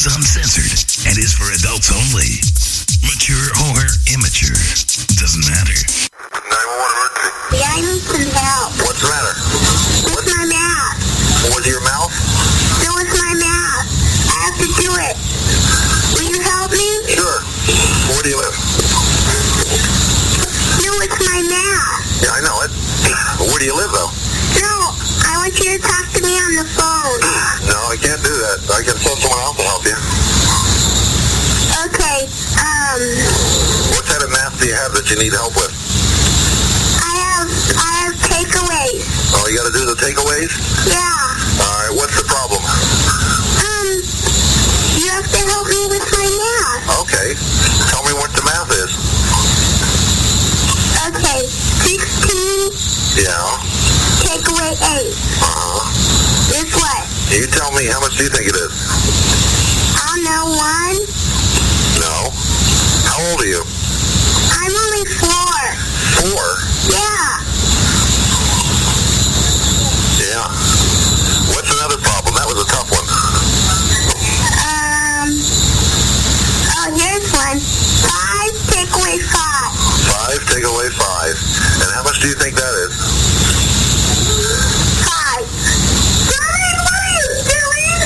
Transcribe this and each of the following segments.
is uncensored and is for adults only. Mature or immature, doesn't matter. 911 emergency. Yeah, I need some help. What's the matter? With my mouth. With your mouth? No, with my mouth. I have to do it. Will you help me? Sure. Where do you live? No, it's my mouth. Yeah, I know it. Where do you live, though? No, I want you to talk to me on the phone. No, I can't do that. I can send someone else to help you. Okay, What kind of math do you have that you need help with? I have takeaways. Oh, you got to do the takeaways? Yeah. All right, what's the problem? You have to help me with my math. Okay. Tell me what the math is. Okay, 16, Yeah. take away 8. Is what? You tell me, how much do you think it is? I don't know, 1? No. How old are you? I'm only 4. 4? Yeah. Yeah. What's another problem? That was a tough one. Here's one. 5, take away 5. 5, take away 5. And how much do you think that is? 5. Darling, what are you doing?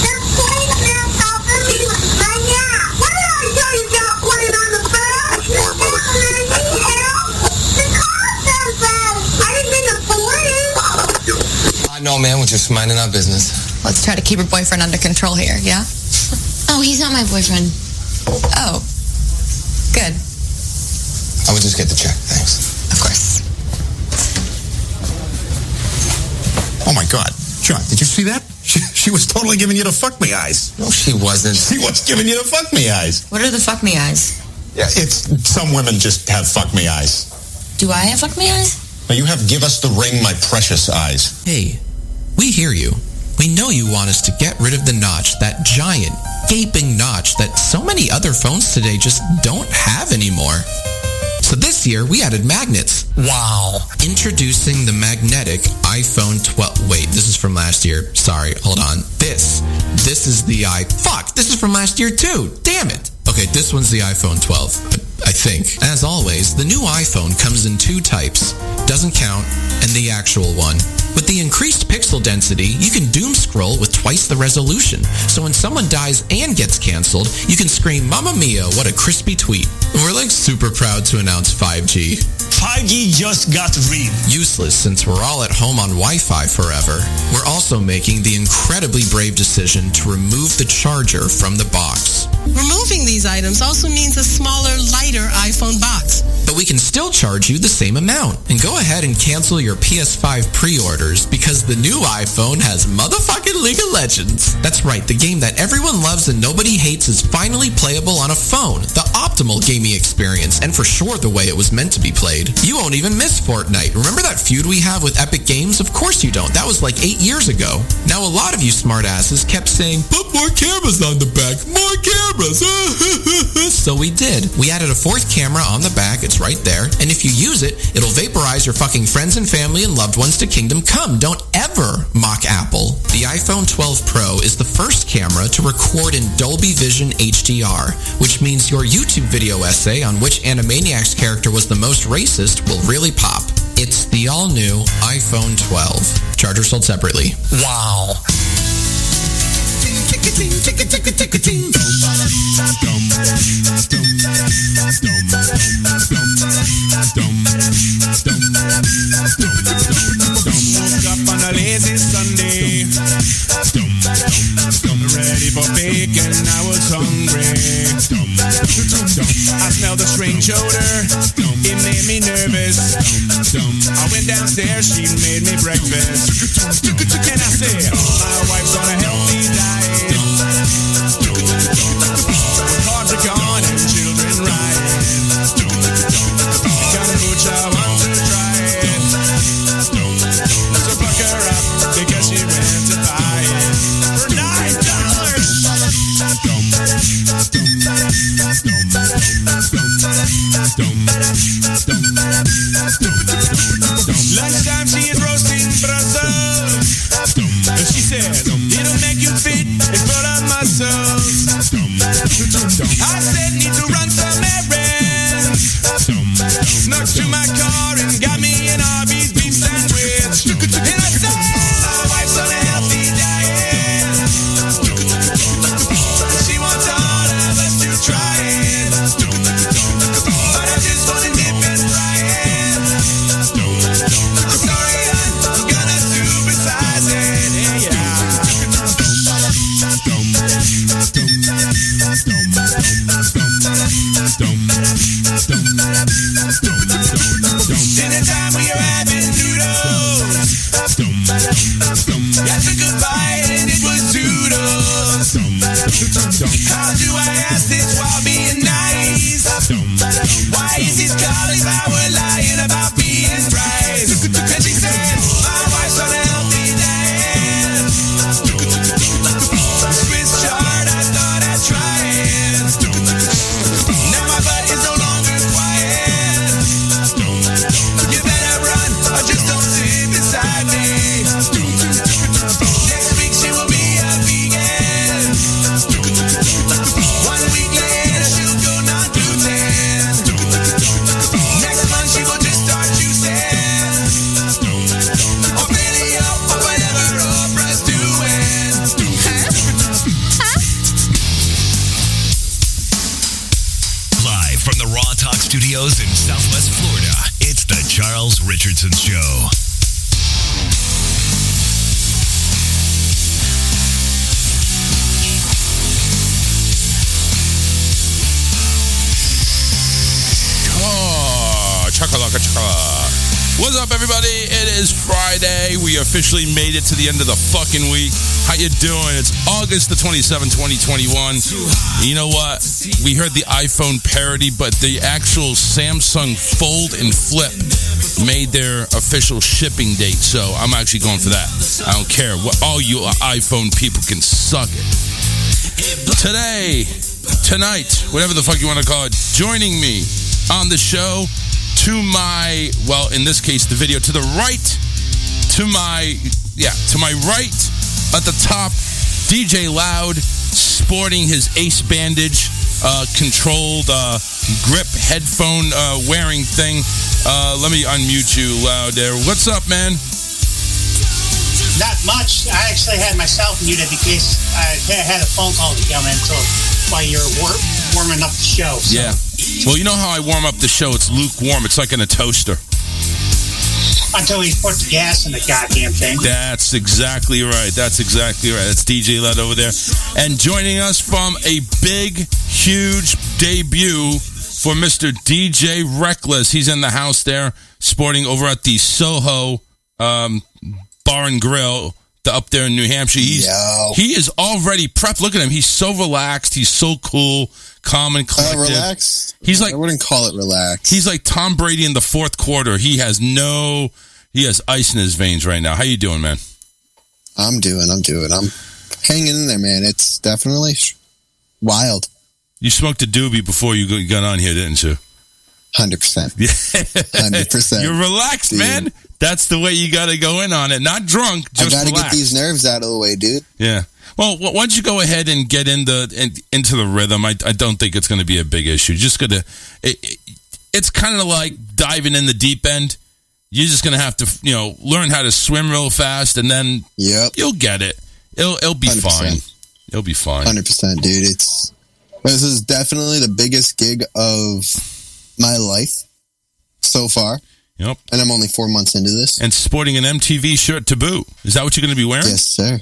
Just putting this up in me right now. What did I tell you about putting on the bed? Poor mother. The car says that. I didn't mean to believe. No, man, we're just minding our business. Let's try to keep her boyfriend under control here, yeah? Oh, he's not my boyfriend. Oh. Good. I would just get the check, thanks. Of course. Oh, my God. John, did you see that? She was totally giving you the fuck me eyes. No, she wasn't. She was giving you the fuck me eyes. What are the fuck me eyes? Yeah, it's some women just have fuck me eyes. Do I have fuck me eyes? Now you have give us the ring, my precious eyes. Hey, we hear you. We know you want us to get rid of the notch, that giant, gaping notch that so many other phones today just don't have anymore. So this year, we added magnets. Wow. Introducing the magnetic iPhone 12. Wait, this is from last year. Sorry, hold on. This is the Fuck, this is from last year too. Damn it. Okay, this one's the iPhone 12. I think. As always, the new iPhone comes in 2 types. Doesn't count, and the actual one. With the increased pixel density, you can doom scroll with twice the resolution. So when someone dies and gets canceled, you can scream, "Mamma mia, what a crispy tweet." We're like super proud to announce 5G. 5G just got real. Useless since we're all at home on Wi-Fi forever. We're also making the incredibly brave decision to remove the charger from the box. Removing these items also means a smaller, lighter iPhone box. But we can still charge you the same amount. And go ahead and cancel your PS5 pre-orders because the new iPhone has motherfucking League of Legends. That's right, the game that everyone loves and nobody hates is finally playable on a phone. The optimal gaming experience, and for sure the way it was meant to be played. You won't even miss Fortnite. Remember that feud we have with Epic Games? Of course you don't. That was like 8 years ago. Now a lot of you smartasses kept saying, "Put more cameras on the back, more cameras." So we did. We added a 4th camera on the back. It's right there. And if you use it, it'll vaporize your fucking friends and family and loved ones to Kingdom Come. Don't ever mock Apple. The iPhone 12 Pro is the first camera to record in Dolby Vision HDR, which means your YouTube video essay on which Animaniacs character was the most racist will really pop. It's the all-new iPhone 12. Charger sold separately. Wow. Woke up on a lazy Sunday, ready for bacon, I was hungry. I smelled a strange odor, it made me nervous. I went downstairs, she made me breakfast. And I said, my wife's on a healthy diet. Carbs are gone and children riding. Kombucha, I want to try it. So pluck her up because she went to buy it for $9. Lunchtime she is roasting Brussels. She said, it'll make you fit and put on muscles. I said need to run some errands. Snuck to my car and got me an Arby's beef sandwich. And I said my wife's on a healthy diet. She wants all of us to try it. But I just want to dip and fry it. Sorry, I'm gonna supersize it. Yeah. Dinner time we are having noodles. I took a bite and it was toodles. How do I ask this while being nice? Why is this cauliflower lying about being right? And she said, my wife's on a healthy diet. Swiss chard, I thought I'd try it. Now my butt is no longer quiet. You better run or just don't sit beside me. Next week she will be a vegan. 1 week later she'll go non-gluten. Next month she will just start juicing. Or paleo or whatever Oprah's doing. Live from the Raw Talk Studios in Southwest Florida, it's the Charles Richardson Show. Oh, chakalaka chaka. What's up, everybody? It is Friday. We officially made it to the end of the fucking week. How you doing? It's August the 27th, 2021. You know what? We heard the iPhone parody, but the actual Samsung Fold and Flip made their official shipping date, so I'm actually going for that. I don't care. All you iPhone people can suck it. Tonight, whatever the fuck you want to call it, joining me on the show, to my, well, in this case, the video, to the right, to my right, at the top, DJ Loud, sporting his Ace Bandage controlled grip headphone wearing thing. Let me unmute you, Loud, there. What's up, man? Not much. I actually had myself muted because I had a phone call to come in while you're warming up the show. So. Yeah. Well, you know how I warm up the show? It's lukewarm. It's like in a toaster. Until we put the gas in the goddamn thing. That's exactly right. That's DJ Led over there. And joining us from a big, huge debut for Mr. DJ Reckless. He's in the house there, sporting over at the Soho Bar and Grill up there in New Hampshire. He is already prepped. Look at him. He's so relaxed. He's so cool, calm and collected. Relaxed? I wouldn't call it relaxed. He's like Tom Brady in the fourth quarter. He has ice in his veins right now. How you doing, man? I'm doing. I'm hanging in there, man. It's definitely wild. You smoked a doobie before you got on here, didn't you? 100%. 100%. You're relaxed, dude. Man. That's the way you got to go in on it. Not drunk, just I got to relaxed. get these nerves out of the way, dude. Yeah. Well, once you go ahead and get into the rhythm, I don't think it's going to be a big issue. Just gonna, it's kind of like diving in the deep end. You're just going to have to, learn how to swim real fast, and then you'll get it. It'll be 100%. Fine. It'll be fine. 100%, dude. This is definitely the biggest gig of my life so far. Yep. And I'm only 4 months into this. And sporting an MTV shirt to boot. Is that what you're going to be wearing? Yes, sir.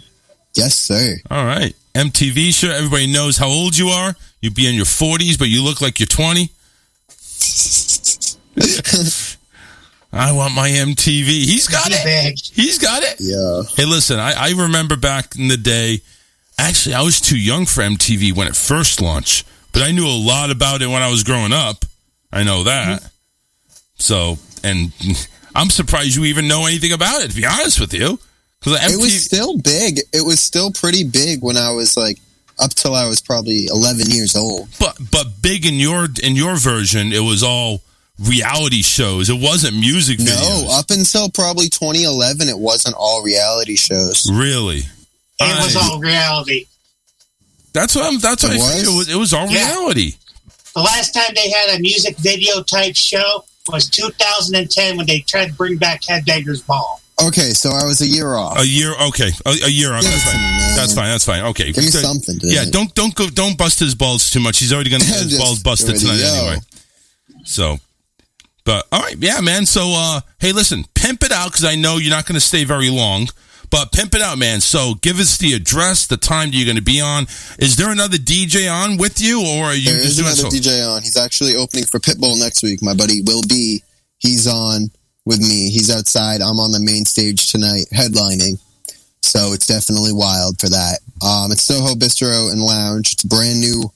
Yes, sir. All right. MTV shirt. Everybody knows how old you are. You'd be in your 40s, but you look like you're 20. I want my MTV. He's got it. He's got it. Yeah. Hey, listen, I remember back in the day, actually, I was too young for MTV when it first launched, but I knew a lot about it when I was growing up. I know that. So, and I'm surprised you even know anything about it, to be honest with you. It was still big. It was still pretty big when I was up till I was probably 11 years old. But big in your version, it was all reality shows. It wasn't music videos. No, up until probably 2011, it wasn't all reality shows. Really? It was all reality. That's what I figured. It was our reality. The last time they had a music video type show was 2010 when they tried to bring back Headbangers Ball. Okay, so I was a year off. A year off. That's fine. Okay, give me something. Yeah, don't bust his balls too much. He's already going to get his balls busted tonight anyway. So, but all right, yeah, man. So, hey, listen, pimp it out because I know you're not going to stay very long. But pimp it out, man. So give us the address, the time that you're going to be on. Is there another DJ on with you, or are you just doing another DJ on? He's actually opening for Pitbull next week. My buddy Will B. He's on with me. He's outside. I'm on the main stage tonight, headlining. So it's definitely wild for that. It's Soho Bistro and Lounge. It's a brand new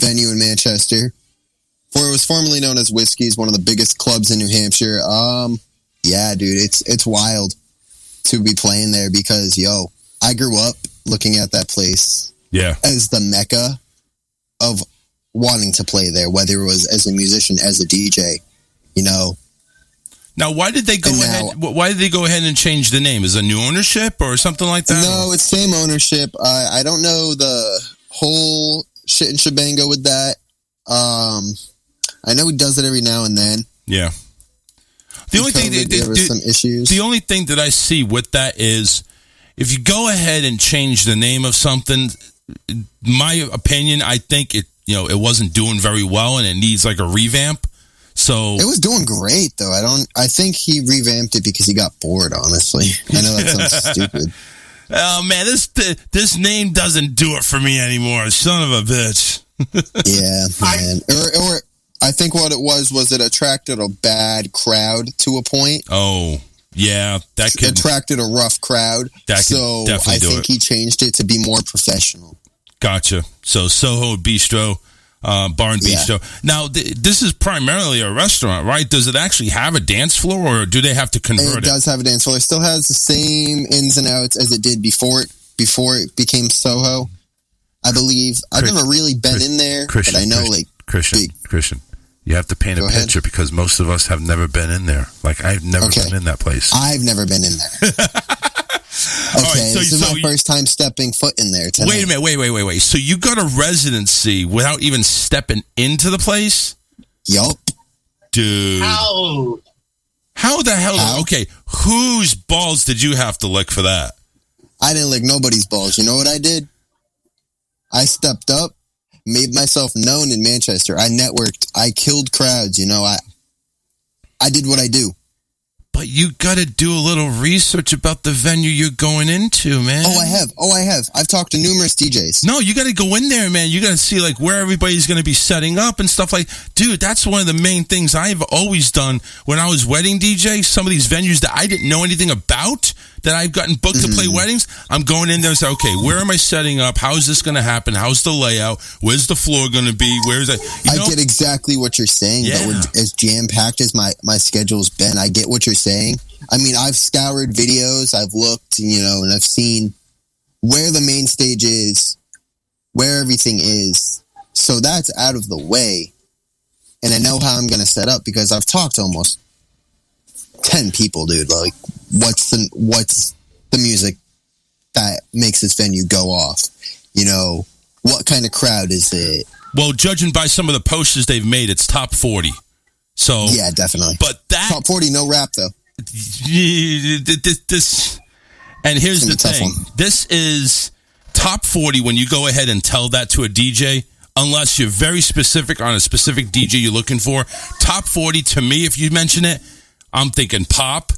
venue in Manchester. It was formerly known as Whiskey's, one of the biggest clubs in New Hampshire. Yeah, dude, it's wild to be playing there because, I grew up looking at that place as the mecca of wanting to play there, whether it was as a musician, as a DJ, Now, why did they go ahead? Why did they go ahead and change the name? Is it a new ownership or something like that? No, it's same ownership. I don't know the whole shit and shebango with that. I know he does it every now and then. Yeah. The only thing there were some issues. The only thing that I see with that is if you go ahead and change the name of something, my opinion, I think it wasn't doing very well and it needs like a revamp. So it was doing great though. I think he revamped it because he got bored, honestly. I know that sounds stupid. Oh man, this name doesn't do it for me anymore. Son of a bitch. Yeah, man. Or I think what it was it attracted a bad crowd to a point. Oh, yeah. That could attracted a rough crowd. So I think he changed it to be more professional. Gotcha. So Soho Bistro, Bar and Bistro. Now, this is primarily a restaurant, right? Does it actually have a dance floor or do they have to convert it? It does have a dance floor. It still has the same ins and outs as it did before it became Soho, I believe. I've never really been in there, but I know Christian, you have to paint a picture because most of us have never been in there. Like, I've never been in that place. I've never been in there. Okay, this is my first time stepping foot in there tonight. Wait a minute, wait. So you got a residency without even stepping into the place? Yup. Dude. How the hell? Okay, whose balls did you have to lick for that? I didn't lick nobody's balls. You know what I did? I stepped up, made myself known in Manchester. I networked. I killed crowds. I did what I do. But you got to do a little research about the venue you're going into, man. Oh, I have. I've talked to numerous DJs. No, you got to go in there, man. You got to see like where everybody's going to be setting up and stuff like. Dude, that's one of the main things I've always done when I was wedding DJ. Some of these venues that I didn't know anything about, that I've gotten booked to play weddings, I'm going in there and say, okay, where am I setting up? How is this going to happen? How's the layout? Where's the floor going to be? Where's that? I get exactly what you're saying, but as jam-packed as my schedule's been, I get what you're saying. I mean, I've scoured videos, I've looked, and I've seen where the main stage is, where everything is. So that's out of the way. And I know how I'm going to set up because I've talked to almost 10 people, dude. Like, what's the music that makes this venue go off? What kind of crowd is it? Well, judging by some of the posters they've made, it's top 40. So yeah, definitely. But that top 40, no rap though. This and here's the thing. This is top 40 when you go ahead and tell that to a DJ. Unless you're very specific on a specific DJ you're looking for. Top 40 to me, if you mention it, I'm thinking pop,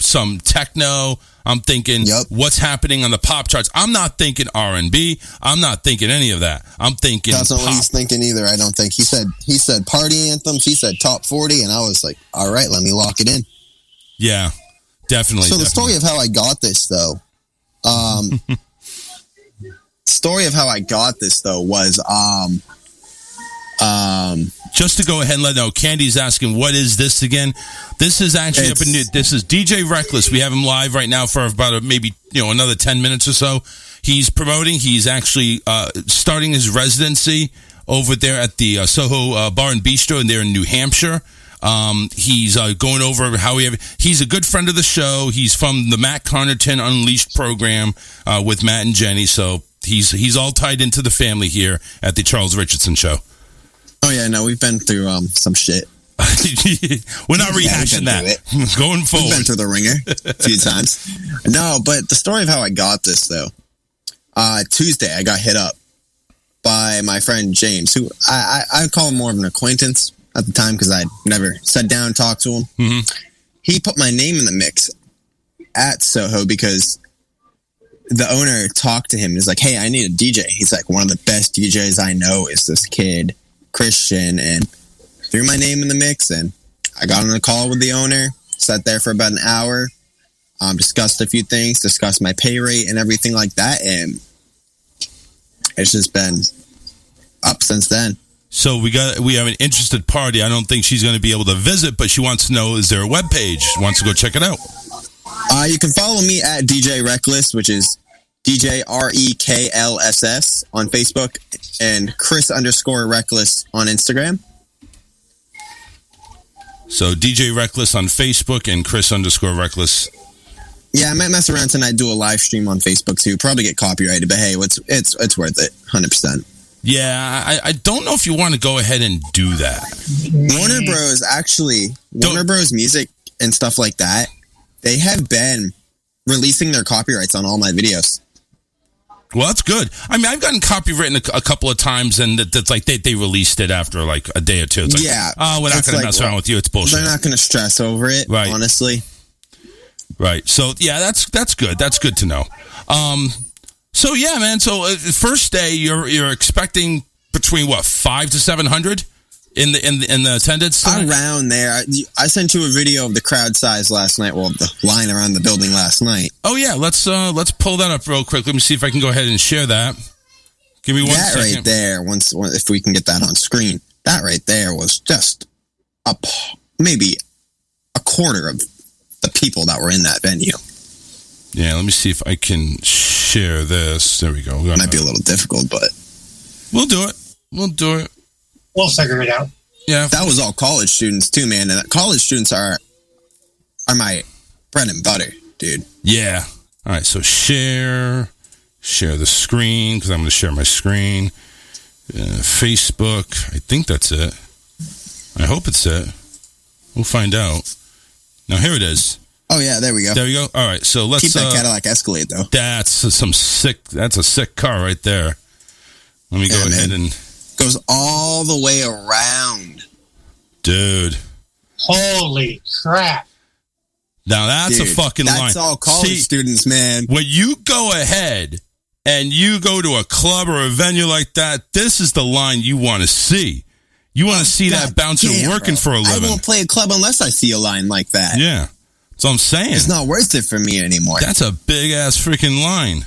some techno. I'm thinking what's happening on the pop charts. I'm not thinking R&B. I'm not thinking any of that. I'm thinking that's not pop. what he's thinking either. I don't think he said party anthems. He said top 40, and I was like, all right, let me lock it in. Yeah, definitely. So the story of how I got this, though, was just to go ahead and let know, Candy's asking, what is this again? This is actually this is DJ Reckless. We have him live right now for about maybe another 10 minutes or so. He's promoting. He's actually starting his residency over there at the Soho Bar and Bistro, and they're in New Hampshire. He's going over how he's a good friend of the show. He's from the Matt Connerton Unleashed program with Matt and Jenny. So He's all tied into the family here at the Charles Richardson Show. Oh yeah, no, we've been through some shit. We're not rehashing that. Going forward, we've been through the ringer a few times. No, but the story of how I got this though. Tuesday, I got hit up by my friend James, who I call him more of an acquaintance at the time because I'd never sat down and talked to him. Mm-hmm. He put my name in the mix at Soho because the owner talked to him and was like, hey, I need a DJ. He's like, one of the best DJs I know is this kid, Christian, and threw my name in the mix, and I got on a call with the owner, sat there for about an hour, discussed a few things, discussed my pay rate and everything like that, and it's just been up since then. So we have an interested party. I don't think she's going to be able to visit, but she wants to know, is there a webpage? She wants to go check it out. You can follow me at DJ Reckless, which is DJREKLSS on Facebook, and Chris_Reckless on Instagram. So DJ Reckless on Facebook and Chris_Reckless. Yeah, I might mess around tonight, do a live stream on Facebook too. Probably get copyrighted, but hey, it's worth it, 100%. Yeah, I don't know if you want to go ahead and do that. Warner Bros. Music and stuff like that, they have been releasing their copyrights on all my videos. Well, that's good. I mean, I've gotten copywritten a couple of times, and that's like they released it after like a day or two. It's like, we're not going to mess around with you. It's bullshit. They're not going to stress over it, right? Honestly. Right. So, yeah, that's good. That's good to know. So, yeah, man. So, first day, you're expecting between, 500 to 700 in the attendance? Around there. I sent you a video of the crowd size last night, well, the line around the building last night. Oh, yeah. Let's pull that up real quick. Let me see if I can go ahead and share that. Give me 1 second. That right there, if we can get that on screen, that right there was just maybe a quarter of the people that were in that venue. Yeah, let me see if I can share this. There we go. It might be a little difficult, but we'll do it. We'll figure it out. Yeah, that was all college students too, man. And college students are my bread and butter, dude. Yeah. All right. So share the screen because I'm going to share my screen. Facebook. I think that's it. I hope it's it. We'll find out. Now, here it is. Oh, yeah, there we go. There we go. All right, so let's... Keep that Cadillac Escalade, though. That's a sick car right there. Let me go ahead and... Goes all the way around. Dude. Holy crap. Now, that's a fucking line. That's all college students, man. When you go ahead and you go to a club or a venue like that, this is the line you want to see. You want to see that bouncer working for a living. I won't play a club unless I see a line like that. Yeah. That's what I'm saying. It's not worth it for me anymore. That's a big-ass freaking line.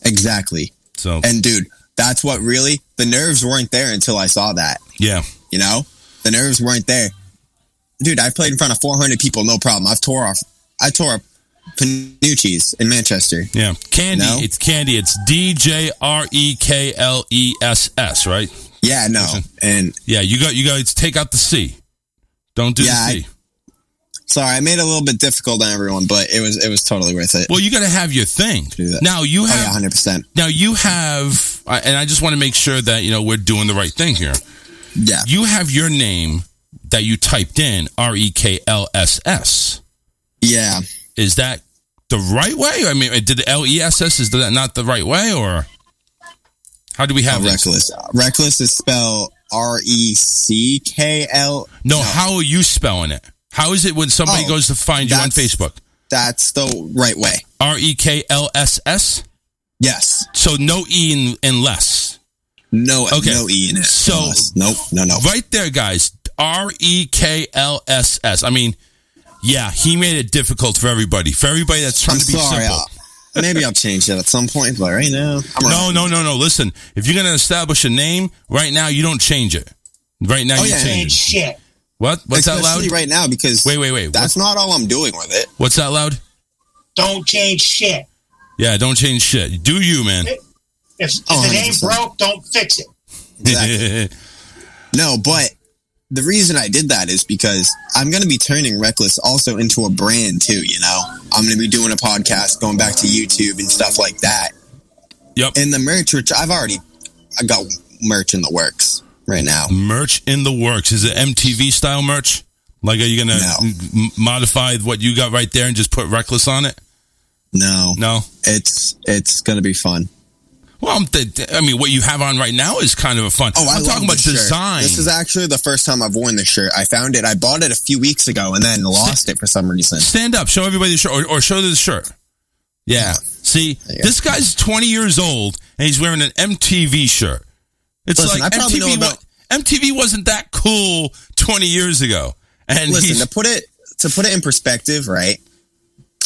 Exactly. So, and, dude, that's what really... The nerves weren't there until I saw that. Yeah. You know? The nerves weren't there. Dude, I played in front of 400 people, no problem. I tore up Panucci's in Manchester. Yeah. Candy. You know? It's Candy. It's DJREKLESS, right? Yeah, no. And yeah, you got to take out the C. Don't do the C. Sorry, I made it a little bit difficult on everyone, but it was totally worth it. Well, you got to have your thing. Now you have 100%. Now you have, and I just want to make sure that we're doing the right thing here. Yeah. You have your name that you typed in REKLSS. Yeah. Is that the right way? I mean, did the LESS is that not the right way, or how do we have Reckless? Reckless is spelled RECKL. No, how are you spelling it? How is it when somebody goes to find you on Facebook? That's the right way. REKLSS? Yes. So no E in less. No E in it. So no. Right there, guys. REKLSS. I mean, yeah, he made it difficult for everybody. For everybody that's trying to be simple. Maybe I'll change it at some point, but right now, No. Listen, if you're going to establish a name, right now, you don't change it. Right now, you change it. Shit. What? What's that loud? Right now, because wait. That's not all I'm doing with it. What's that loud? Don't change shit. Yeah, don't change shit. Do you, man? If it ain't broke, don't fix it. Exactly. No, but the reason I did that is because I'm going to be turning Reckless also into a brand too, you know? I'm going to be doing a podcast, going back to YouTube and stuff like that. Yep. And the merch, which I got merch in the works right now. Merch in the works. Is it MTV style merch? Like, are you going to modify what you got right there and just put Reckless on it? No. No? It's going to be fun. Well, I mean, what you have on right now is kind of a fun. Oh, I'm talking about design. This is actually the first time I've worn this shirt. I found it. I bought it a few weeks ago and then lost it for some reason. Stand up. Show everybody the shirt. Or show the shirt. Yeah. See, this guy's 20 years old and he's wearing an MTV shirt. It's Listen, like I probably know about... MTV wasn't that cool 20 years ago. And listen, to put it in perspective, right?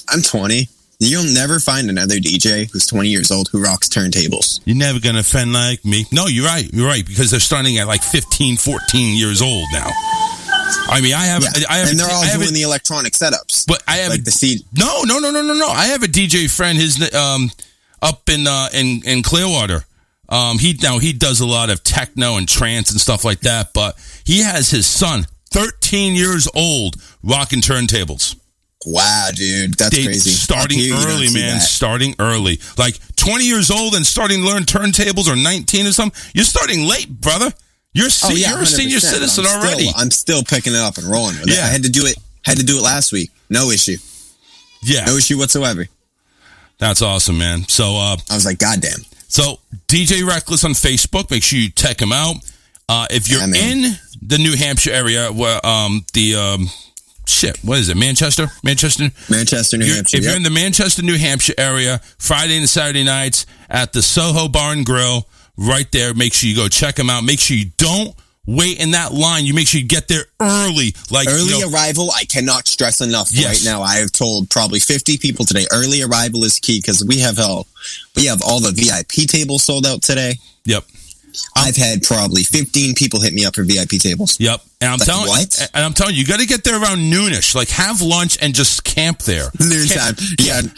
I'm 20. You'll never find another DJ who's 20 years old who rocks turntables. You're never going to offend like me. No, you're right. You're right. Because they're starting at like 15, 14 years old now. I mean, I have, and they're all doing the electronic setups. But I have like the CD. No. I have a DJ friend. His up in Clearwater. He does a lot of techno and trance and stuff like that. But he has his son, 13 years old, rocking turntables. Wow, dude, that's crazy. Starting early, man. Starting early. Like 20 years old and starting to learn turntables, or 19 or something. You're starting late, brother. You're a senior citizen already. I'm still picking it up and rolling with it. I had to do it last week. No issue. Yeah. No issue whatsoever. That's awesome, man. So I was like, goddamn. So DJ Reckless on Facebook, make sure you check him out. If you're in the New Hampshire area, where what is it? Manchester, New Hampshire. If you're in the Manchester, New Hampshire area, Friday and Saturday nights at the Soho Bar and Grill, right there. Make sure you go check them out. Make sure you don't wait in that line. You make sure you get there early. Like early arrival, I cannot stress enough. Yes. Right now, I have told probably 50 people today. Early arrival is key because we have all the VIP tables sold out today. Yep. I've had probably 15 people hit me up for VIP tables. Yep. And I'm telling you, you got to get there around noonish. Like, have lunch and just camp there. Noontime.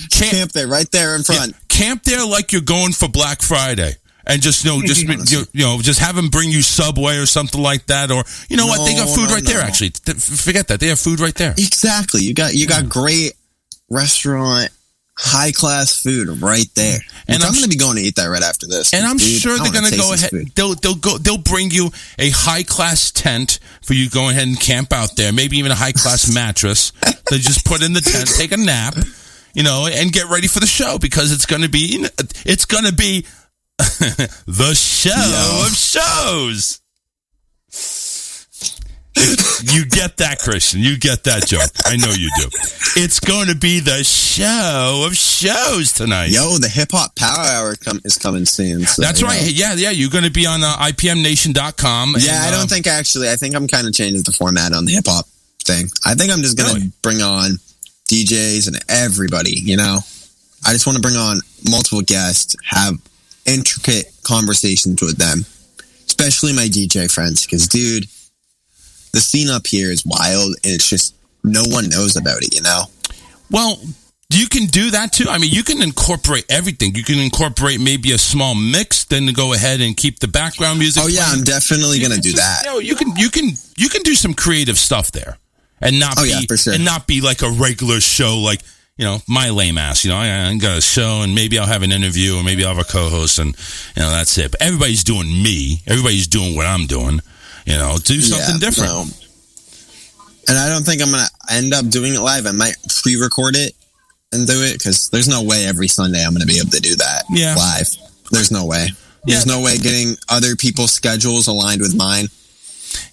Camp there, right there in front. Yeah, camp there like you're going for Black Friday. And just just have them bring you Subway or something like that, or what, they got food right there. Actually, forget that, they have food right there. Exactly, you got great restaurant, high class food right there. And I'm going to be going to eat that right after this. And I'm sure they're going to go ahead. They'll bring you a high class tent for you to go ahead and camp out there. Maybe even a high class mattress. They just put in the tent, take a nap, and get ready for the show, because it's going to be the show of shows. You get that, Christian. You get that joke. I know you do. It's going to be the show of shows tonight. Yo, the Hip Hop Power Hour is coming soon. So, that's right. Yeah. You're going to be on IPMNation.com. Yeah, I don't think I think I'm kind of changing the format on the hip hop thing. I think I'm just going to bring on DJs and everybody, I just want to bring on multiple guests, have intricate conversations with them, especially my DJ friends, because, dude, the scene up here is wild, and it's just no one knows about it, Well, you can do that too. I mean, you can incorporate everything. You can incorporate maybe a small mix, then to go ahead and keep the background music. Oh yeah, I'm definitely going to do that. You can do some creative stuff there, and not for sure. And not be like a regular show, like my lame ass. I got a show, and maybe I'll have an interview, or maybe I'll have a co-host, and that's it. But everybody's doing me. Everybody's doing what I'm doing. Do something different. No. And I don't think I'm going to end up doing it live. I might pre-record it and do it, because there's no way every Sunday I'm going to be able to do that live. There's no way. There's no way getting other people's schedules aligned with mine.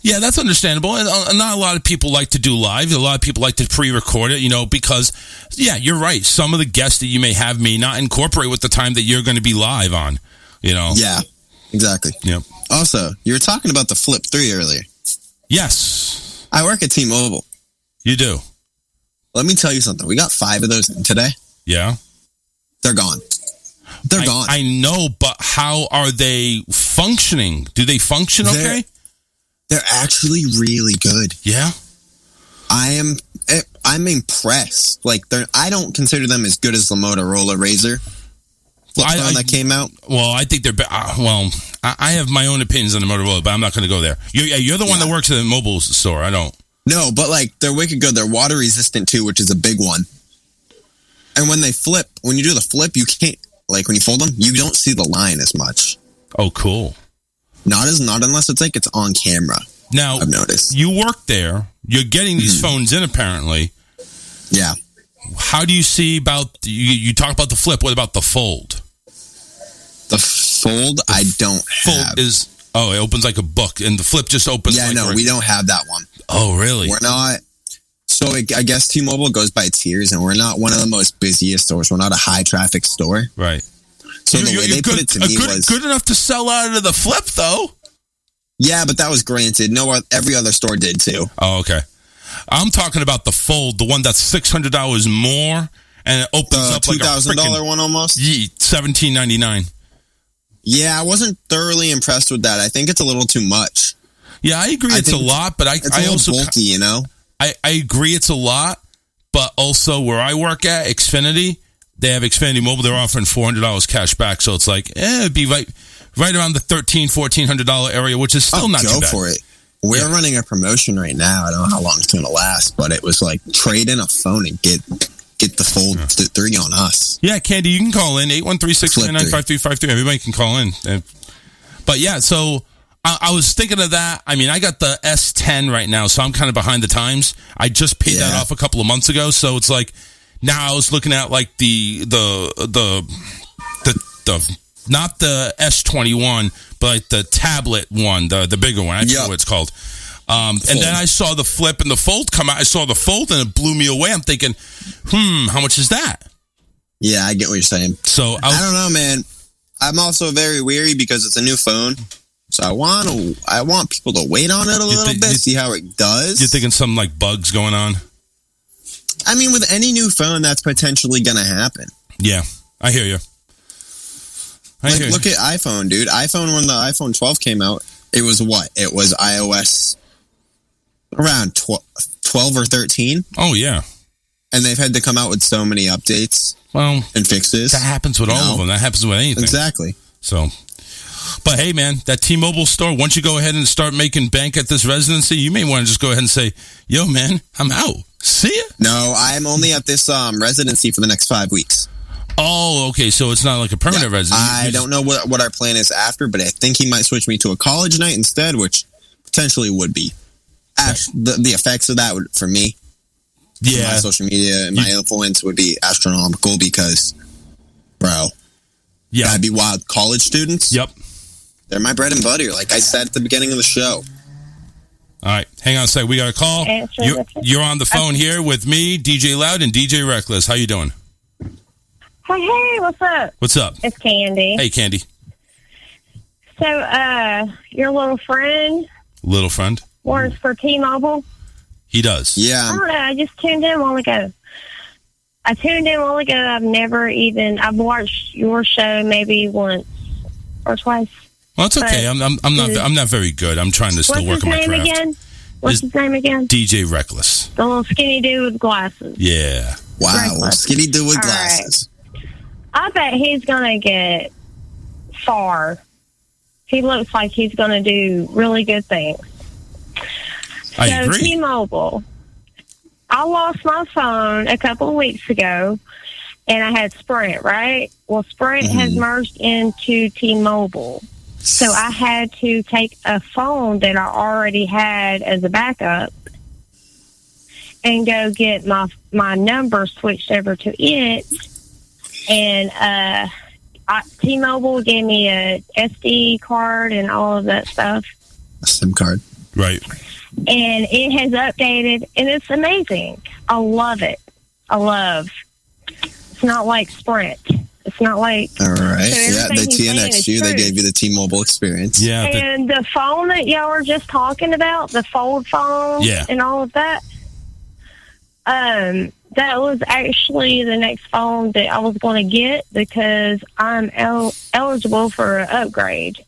Yeah, that's understandable. And not a lot of people like to do live. A lot of people like to pre-record it, because, you're right. Some of the guests that you may have may not incorporate with the time that you're going to be live on, Yeah, exactly. Yep. Also, you were talking about the Flip 3 earlier. Yes. I work at T-Mobile. You do? Let me tell you something. We got 5 of those in today. Yeah? They're gone. They're gone. I know, but how are they functioning? Do they function okay? They're actually really good. Yeah? I'm impressed. Like, I don't consider them as good as the Motorola Razr flip phone that came out. Well, I think they're I have my own opinions on the Motorola, but I'm not going to go there. You're the one that works at the mobile store. I don't. No, but they're wicked good. They're water resistant too, which is a big one. And when they flip, when you do the flip, you can't. like when you fold them, you don't see the line as much. Oh, cool. Not unless it's like it's on camera. Now, I've noticed. You work there. You're getting these phones in, apparently. Yeah. How do you see about, you talk about the flip. What about the fold? The fold, I don't have. It opens like a book, and the flip just opens. Yeah, like we don't have that one. Oh, really? We're not. So I guess T-Mobile goes by tiers, and we're not one of the most busiest stores. We're not a high-traffic store. Right. So the way they put it to me was... Good enough to sell out of the flip, though. Yeah, but that was granted. Every other store did, too. Oh, okay. I'm talking about the fold, the one that's $600 more, and it opens up like a $2,000 one almost? $17.99. Yeah, I wasn't thoroughly impressed with that. I think it's a little too much. Yeah, I agree it's a lot, but it's a little bulky, you know? I agree it's a lot, but also where I work at, Xfinity, they have Xfinity Mobile. They're offering $400 cash back, so it's like, it'd be right around the $1,400 area, which is still not too bad. Go for it. We're running a promotion right now. I don't know how long it's going to last, but it was like trade in a phone and get the Fold 3 on us. Yeah, Candy, you can call in 813-699-5353. Everybody can call in. But yeah, so I was thinking of that. I mean, I got the S10 right now, so I'm kind of behind the times. I just paid that off a couple of months ago, so it's like now I was looking at like the not the S21, but like the tablet one, the bigger one. I don't know what it's called. And then I saw the flip and the fold come out. I saw the fold and it blew me away. I'm thinking, how much is that? Yeah, I get what you're saying. So I don't know, man. I'm also very weary because it's a new phone. So I want people to wait on it a little bit, see how it does. You're thinking some like bugs going on? I mean, with any new phone, that's potentially going to happen. Yeah, I hear you. Look at iPhone, dude. iPhone, when the iPhone 12 came out, it was what? It was iOS around 12 or 13. Oh, yeah. And they've had to come out with so many updates and fixes. That happens with all of them. That happens with anything. Exactly. So, but hey, man, that T-Mobile store, once you go ahead and start making bank at this residency, you may want to just go ahead and say, yo, man, I'm out. See ya. No, I'm only at this residency for the next 5 weeks. Oh, okay. So it's not like a permanent residence. I don't know what our plan is after, but I think he might switch me to a college night instead, which potentially would be. The effects of that would, for me, my social media and my influence would be astronomical because, bro, that'd be wild. College students, they're my bread and butter, like I said at the beginning of the show. All right, hang on a sec. We got a call. You're on the phone here with me, DJ Loud, and DJ Reckless. How you doing? Hey, what's up? What's up? It's Candy. Hey, Candy. So, your little friend works for T-Mobile? He does. Yeah. I don't know. I just tuned in a while ago. I've watched your show maybe once or twice. Well, it's okay. I'm not very good. I'm trying to still work on my craft. What's his name again? DJ Reckless. The little skinny dude with glasses. Yeah. Wow. Reckless. Skinny dude with glasses. Right. I bet he's going to get far. He looks like he's going to do really good things. I agree. T-Mobile. I lost my phone a couple of weeks ago, and I had Sprint, right? Well, Sprint has merged into T-Mobile. So I had to take a phone that I already had as a backup and go get my number switched over to it. And T-Mobile gave me a SD card and all of that stuff. A SIM card. Right. And it has updated, and it's amazing. I love it. It's not like Sprint. It's not like... All right. So they TNX'd you. They gave you the T-Mobile experience. Yeah. And the phone that y'all were just talking about, the fold phone and all of that, that was actually the next phone that I was going to get because I'm eligible for an upgrade.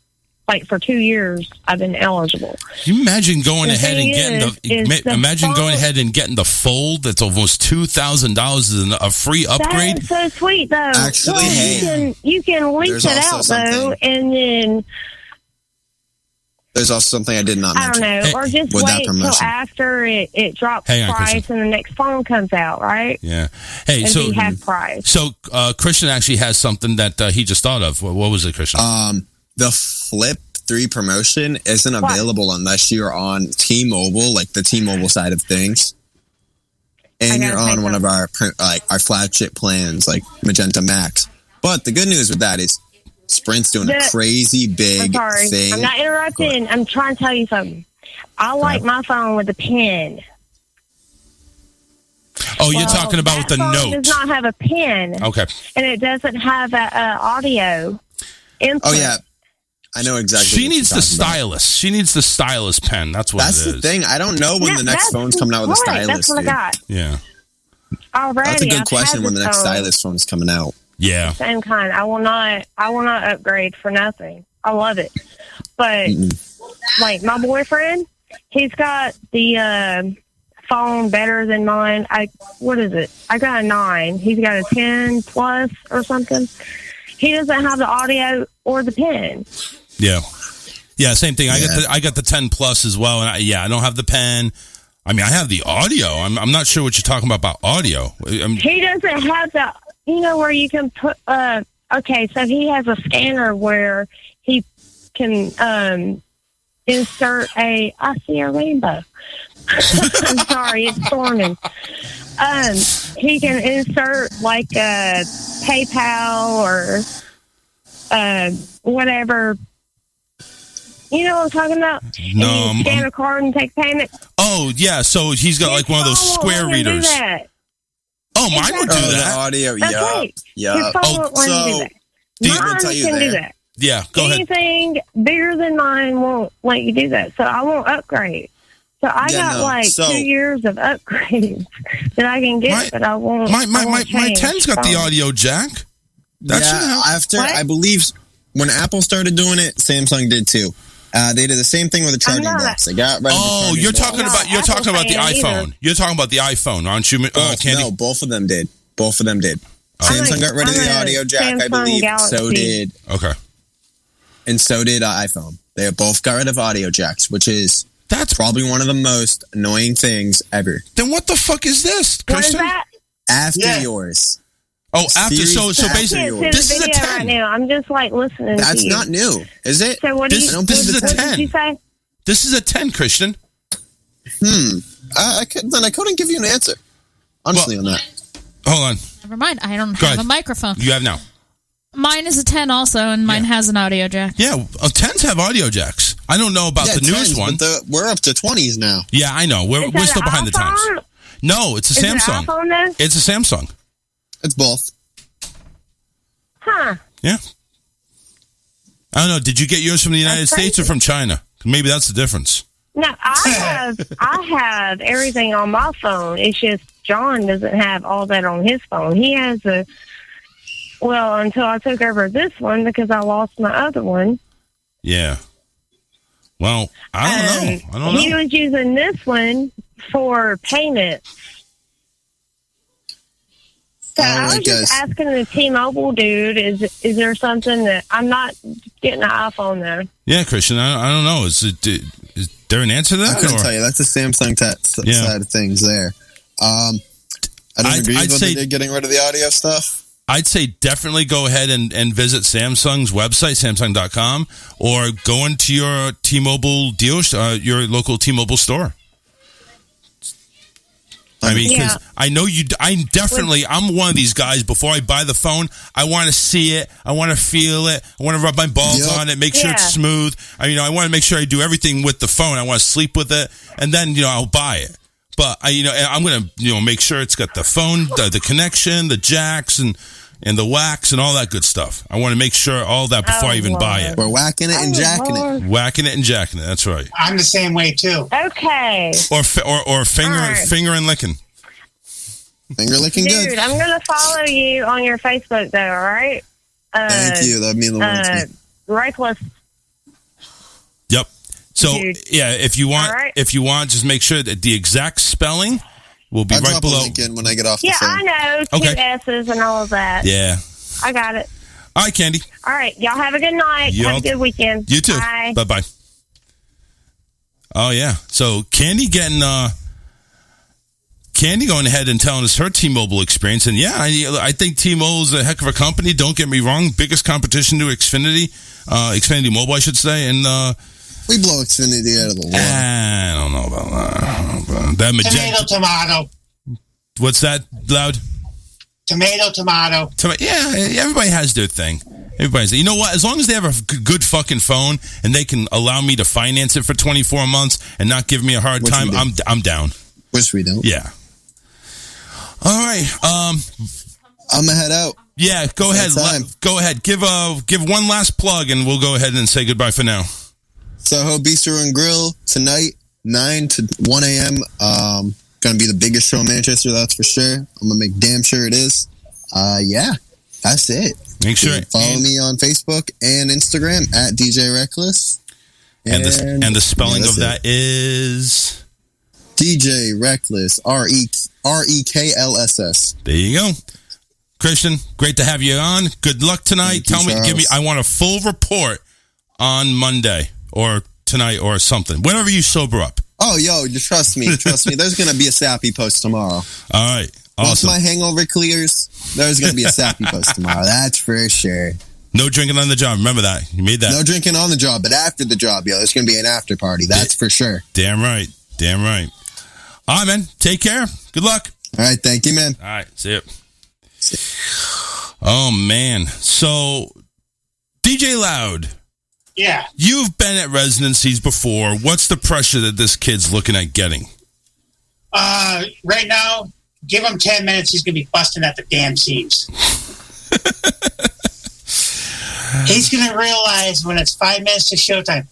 Like for 2 years, I've been eligible. Can you imagine going ahead and getting the fold that's almost $2,000 is a free upgrade? That's so sweet, though. Actually, you can lease it out though, and then There's also something I did not mention. I don't know. Or just with that wait till promotion. after it drops Hang on, price Christian. and the next phone comes out, right? Yeah. Hey, And so be half price. So Christian actually has something that he just thought of. What was it, Christian? The Flip 3 promotion isn't available unless you're on T-Mobile, like the T-Mobile side of things. And you're on one of our flagship plans, like Magenta Max. But the good news with that is Sprint's doing a crazy big thing. I'm not interrupting. I'm trying to tell you something. I like my phone with a pen. Oh, you're talking about with the Note. It does not have a pen. Okay. And it doesn't have a audio input. Oh, yeah. I know exactly. She needs the stylus. She needs the stylus pen. That's what it is. That's the thing. I don't know when the next phone's coming out with a stylus. That's what I got. Yeah. Already, that's a good question when the next stylus phone's coming out. Yeah. Same kind. I will not upgrade for nothing. I love it. But like my boyfriend, he's got the phone better than mine. What is it? I got a 9. He's got a 10 plus or something. He doesn't have the audio or the pen. Yeah. Yeah, same thing. I got the 10 plus as well, and I don't have the pen. I mean, I have the audio. I'm not sure what you're talking about audio. He doesn't have the, where you can put. Okay, so he has a scanner where he can insert I see a rainbow. I'm sorry, it's storming. He can insert like a PayPal or whatever. You know what I'm talking about? No, and you scan a card and take payment. Oh yeah, so he's got like one of those square readers. Oh, mine would do that. The audio, That's right. His phone won't let you do that. Mine can do that. Yeah, go ahead. Anything bigger than mine won't let you do that. So I won't upgrade. So I got 2 years of upgrades that I can get, but I won't. My 10's got the audio jack. I believe when Apple started doing it, Samsung did too. They did the same thing with the charging box. They got rid of the charging you're box. talking about the iPhone. You're talking about the iPhone, aren't you, Candy? No, both of them did. Samsung got rid of the audio jack, I believe. Galaxy. So did and so did iPhone. They both got rid of audio jacks, which is probably one of the most annoying things ever. Then what the fuck is this, Kristen? What is that? After yours. Oh, after so basically, this is a 10. Right now. I'm just listening. That's to you. not new, is it? So what this is a 10. What did you say? This is a 10, Christian. I couldn't give you an answer. Honestly, on that. Hold on. Never mind. I don't have a microphone. You have now. Mine is a 10 also, and mine has an audio jack. Yeah, 10s have audio jacks. I don't know about the newest 10s, one. But we're up to 20s now. Yeah, I know. We're still behind the times. No, it's a Samsung. It an iPhone, it's a Samsung. It's both. Huh. Yeah. I don't know. Did you get yours from the United States or from China? Maybe that's the difference. No, I have everything on my phone. It's just John doesn't have all that on his phone. He has until I took over this one because I lost my other one. Yeah. Well, I don't know. He was using this one for payments. So I was just asking the T-Mobile dude, is there something that I'm not getting an iPhone there? Yeah, Christian, I don't know. Is there an answer to that? I couldn't tell you. That's the Samsung side of things there. I don't agree with what they did getting rid of the audio stuff. I'd say definitely go ahead and visit Samsung's website, Samsung.com, or go into your T-Mobile your local T-Mobile store. I mean, because I know I'm one of these guys, before I buy the phone, I want to see it, I want to feel it, I want to rub my balls on it, make sure it's smooth. I want to make sure I do everything with the phone. I want to sleep with it, and then, I'll buy it. But, I'm going to, make sure it's got the phone, the connection, the jacks, and the wax, and all that good stuff. I want to make sure all that before I even buy it. We're whacking it and jacking it. Whacking it and jacking it, that's right. I'm the same way, too. Okay. Or finger and licking. Finger licking good. Dude, I'm going to follow you on your Facebook, though, all right? Thank you. That'd mean the world to me. Reckless. Yep. So, Dude. if you want, just make sure that the exact spelling will be right below. I'll drop a link in when I get off the phone. Yeah, I know. 2 S's and all of that. Yeah. I got it. All right, Candy. All right. Y'all have a good night. Have a good weekend. You too. Bye. Bye-bye. Oh, yeah. So Candy going ahead and telling us her T-Mobile experience. And yeah, I think T-Mobile is a heck of a company. Don't get me wrong. Biggest competition to Xfinity Mobile, I should say. And we blow Xfinity out of the water. I don't know about that. Tomato. What's that, Loud? Tomato. Yeah, everybody has their thing. You know what? As long as they have a good fucking phone and they can allow me to finance it for 24 months and not give me a hard time, I'm down. Which we don't. Yeah. All right. I'm gonna head out. Yeah, go ahead. Go ahead. Give one last plug and we'll go ahead and say goodbye for now. Soho Bistro and Grill tonight, 9 to 1 a.m. Gonna be the biggest show in Manchester, that's for sure. I'm gonna make damn sure it is. Yeah, that's it. Make sure follow me on Facebook and Instagram at DJ Reckless. And the spelling of that is DJ Reckless, REKLSS. There you go. Christian, great to have you on. Good luck tonight. I want a full report on Monday or tonight or something. Whenever you sober up. Oh, yo, just trust me. There's going to be a sappy post tomorrow. All right. Awesome. Once my hangover clears, there's going to be a sappy post tomorrow. That's for sure. No drinking on the job. Remember that. You made that. No drinking on the job, but after the job, yo, there's going to be an after party. That's for sure. Damn right. All right, man. Take care. Good luck. All right. Thank you, man. All right. See you. Oh, man. So, DJ Loud. Yeah. You've been at residencies before. What's the pressure that this kid's looking at getting? Right now, give him 10 minutes, he's going to be busting at the damn seams. He's going to realize when it's 5 minutes to showtime,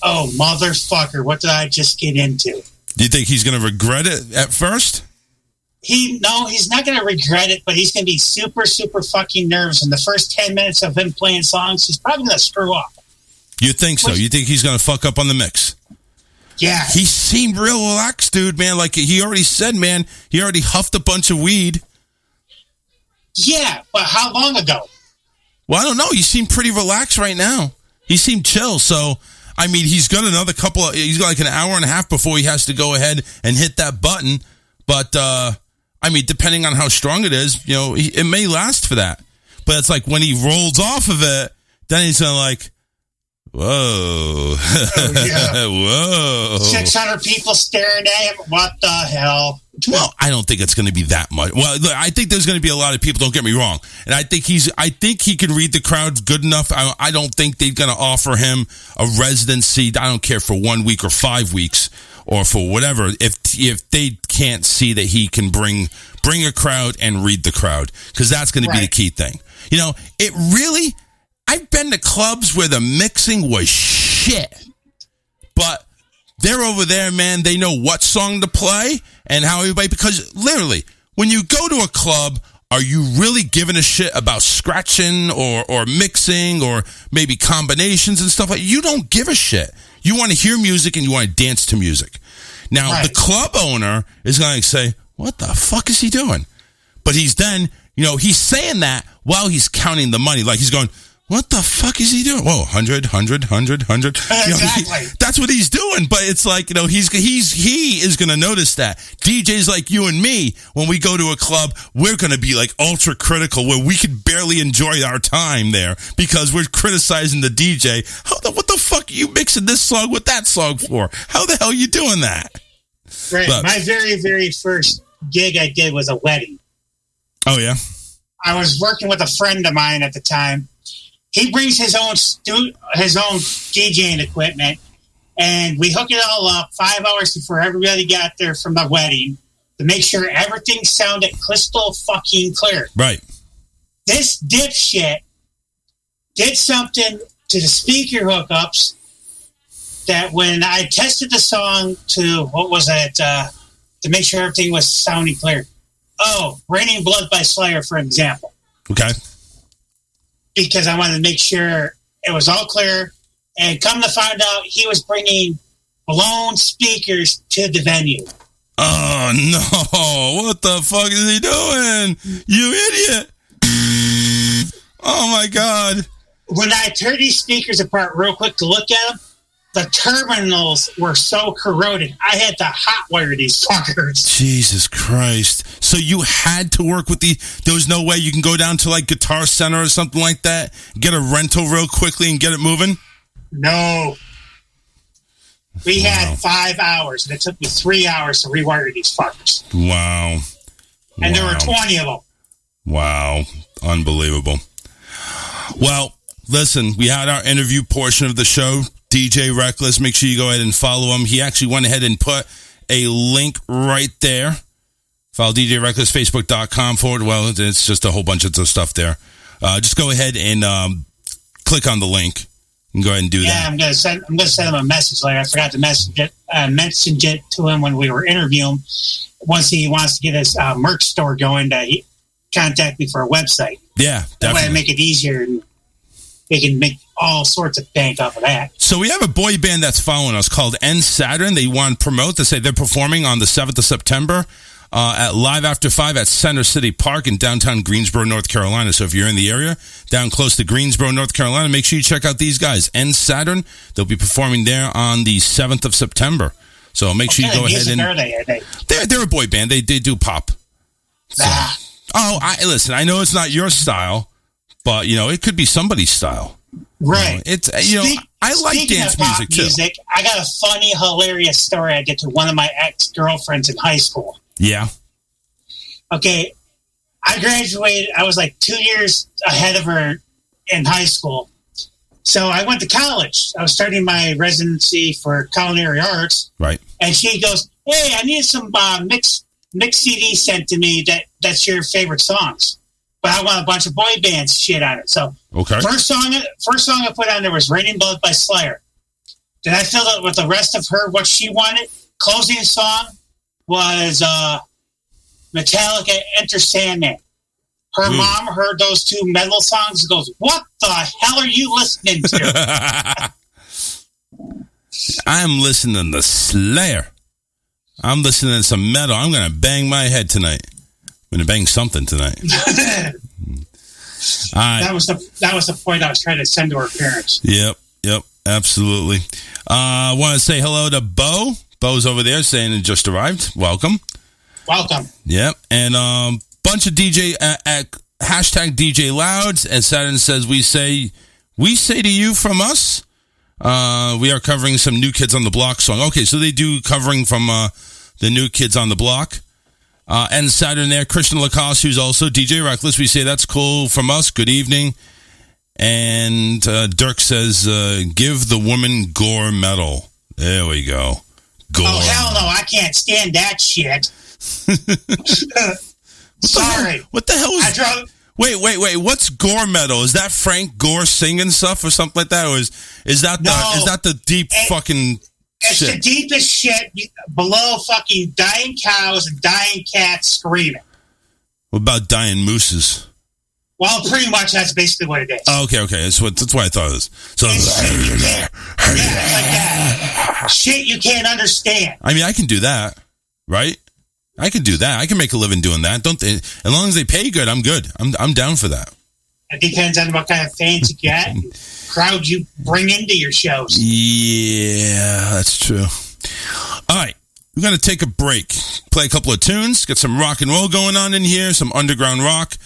oh, motherfucker, what did I just get into? Do you think he's going to regret it at first? No, he's not going to regret it, but he's going to be super, super fucking nervous. In the first 10 minutes of him playing songs, he's probably going to screw up. You think so? You think he's going to fuck up on the mix? Yeah. He seemed real relaxed, dude, man. Like he already said, man, he already huffed a bunch of weed. Yeah, but how long ago? Well, I don't know. He seemed pretty relaxed right now. He seemed chill. So, I mean, he's got he's got like an hour and a half before he has to go ahead and hit that button. But, I mean, depending on how strong it is, it may last for that. But it's like when he rolls off of it, then he's going to like, whoa. Oh, yeah. Whoa. 600 people staring at him. What the hell? Well, I don't think it's going to be that much. Well, I think there's going to be a lot of people, don't get me wrong. And I think he can read the crowd good enough. I don't think they're going to offer him a residency. I don't care for 1 week or 5 weeks or for whatever. If they can't see that he can bring a crowd and read the crowd, because that's going to be the key thing. I've been to clubs where the mixing was shit, but they're over there, man. They know what song to play and how everybody, because literally, when you go to a club, are you really giving a shit about scratching or mixing or maybe combinations and stuff like that? You don't give a shit. You want to hear music and you want to dance to music. Now, the club owner is going to say, what the fuck is he doing? But he's then, he's saying that while he's counting the money. Like he's going, what the fuck is he doing? Whoa, 100. Exactly. That's what he's doing. But it's like, he is going to notice that. DJs like you and me, when we go to a club, we're going to be like ultra critical where we can barely enjoy our time there because we're criticizing the DJ. What the fuck are you mixing this song with that song for? How the hell are you doing that? Right. But my very, very first gig I did was a wedding. Oh, yeah? I was working with a friend of mine at the time. He brings his own DJing equipment, and we hook it all up 5 hours before everybody got there from the wedding to make sure everything sounded crystal fucking clear. Right. This dipshit did something to the speaker hookups that when I tested the song to, to make sure everything was sounding clear. Oh, Raining Blood by Slayer, for example. Okay. Because I wanted to make sure it was all clear. And come to find out, he was bringing blown speakers to the venue. Oh, no. What the fuck is he doing? You idiot. Oh, my God. When I tear these speakers apart real quick to look at them, the terminals were so corroded, I had to hot wire these fuckers. Jesus Christ. So you had to work with there was no way you can go down to like Guitar Center or something like that, get a rental real quickly and get it moving? No. We had 5 hours, and it took me 3 hours to rewire these fuckers. Wow. And there were 20 of them. Wow. Unbelievable. Well, listen, we had our interview portion of the show. DJ Reckless, make sure you go ahead and follow him. He actually went ahead and put a link right there. Follow DJ Reckless, Facebook.com forward. Well, it's just a whole bunch of stuff there. Just go ahead and click on the link and go ahead and do that. Yeah, I'm gonna send him a message later. I forgot to mention it to him when we were interviewing him. Once he wants to get his merch store going, he contact me for a website. Yeah, that definitely. way I make it easier, and they can make all sorts of bank off of that. So we have a boy band that's following us called N Saturn. They want to promote. They say they're performing on the 7th of September at Live After 5 at Center City Park in downtown Greensboro, North Carolina. So if you're in the area, down close to Greensboro, North Carolina, make sure you check out these guys. N Saturn. They'll be performing there on the 7th of September. So make sure you go ahead and... They're a boy band. They do pop. So, listen, I know it's not your style, but, it could be somebody's style. Right. I like dance music, too. I got a funny, hilarious story I did to one of my ex-girlfriends in high school. Yeah. Okay. I graduated. I was like 2 years ahead of her in high school. So I went to college. I was starting my residency for culinary arts. Right. And she goes, hey, I need some mixed CDs sent to me that's your favorite songs. But I want a bunch of boy bands shit on it. So first song I put on there was Raining Blood by Slayer. Then I filled it with the rest of her, what she wanted. Closing song was Metallica, Enter Sandman. Her mom heard those two metal songs and goes, what the hell are you listening to? I'm listening to Slayer. I'm listening to some metal. I'm going to bang my head tonight. I'm going to bang something tonight. That was the point I was trying to send to her parents. Yep, absolutely. I want to say hello to Bo. Bo's over there saying it just arrived. Welcome. Yep, and bunch of DJ at hashtag DJ Louds. As Saturn says, we say to you from us. We are covering some New Kids on the Block song. Okay, so they do covering from the New Kids on the Block. And Saturn there, Christian Lacoste, who's also DJ Reckless. We say that's cool from us. Good evening. And Dirk says, give the woman gore medal. There we go. Gore. Oh, hell no. I can't stand that shit. Sorry. What the hell is... Wait. What's gore metal? Is that Frank Gore singing stuff or something like that? Or is that the deep fucking... It's shit. The deepest shit below fucking dying cows and dying cats screaming. What about dying mooses? Well, pretty much that's basically what it is. Oh, okay. That's what I thought it was. So it's like that. Shit you can't understand. I mean, I can do that, right? I can do that. I can make a living doing that. Don't they? As long as they pay good, I'm good. I'm down for that. It depends on what kind of fans you get. Crowd you bring into your shows. Yeah, that's true. All right, we're going to take a break, play a couple of tunes, get some rock and roll going on in here, some underground rock.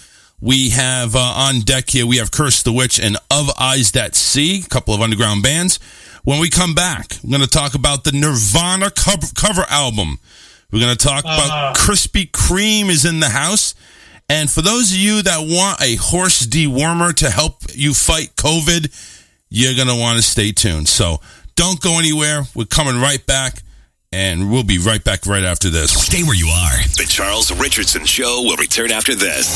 We have on deck here, we have Curse the Witch and Of Eyes That See, a couple of underground bands. When we come back, we're going to talk about the Nirvana cover album. We're going to talk about Krispy Kreme is in the house. And for those of you that want a horse dewormer to help you fight COVID, you're going to want to stay tuned. So don't go anywhere. We're coming right back, and we'll be right back right after this. Stay where you are. The Charles Richardson Show will return after this.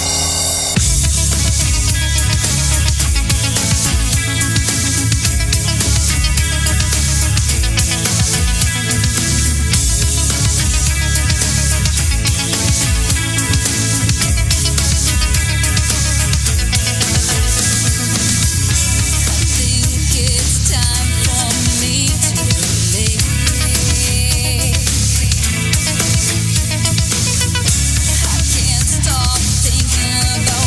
Stop thinking about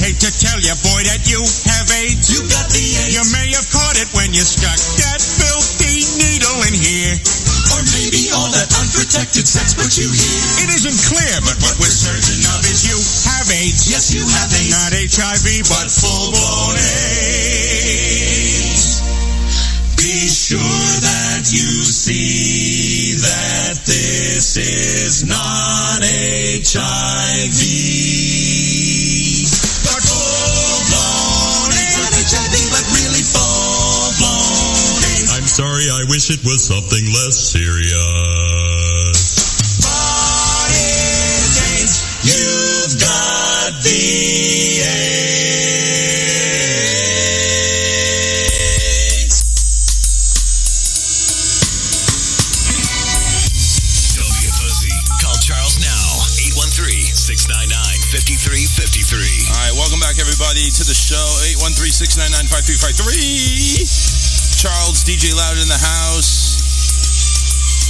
hate to tell you, boy, that you have AIDS. You got the AIDS. You may have caught it when you stuck that filthy needle in here. Or maybe all that unprotected sex put you here. It isn't clear, but what we're certain of is you have AIDS. Yes, you have AIDS. Not HIV, but full-blown AIDS. Be sure that you see that this is not HIV. But full-blown AIDS. Not HIV, but really full-blown AIDS. I'm sorry, I wish it was something less serious. But it's AIDS. You've got the AIDS. Don't be a pussy. Call Charles now. 813-699-5353. All right, welcome back, everybody, to the show. 813-699-5353. Charles, DJ Loud in the house.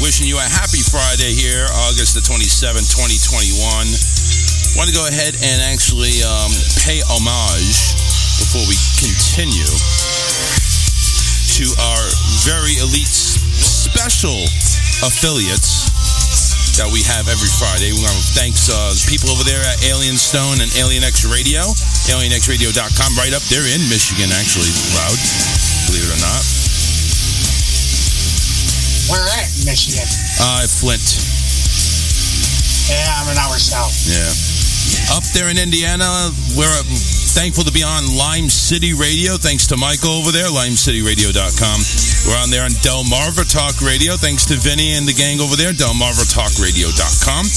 Wishing you a happy Friday here, August the 27th, 2021. Want to go ahead and actually pay homage before we continue to our very elite special affiliates that we have every Friday. We want to thanks people over there at Alien Stone and Alien X Radio, alienxradio.com, right up there in Michigan, actually, Loud, believe it or not. Where at in Michigan? Flint. Yeah, I'm an hour south. Yeah. Up there in Indiana, we're thankful to be on Lime City Radio. Thanks to Michael over there, limecityradio.com. We're on there on Delmarva Talk Radio. Thanks to Vinny and the gang over there, delmarvatalkradio.com.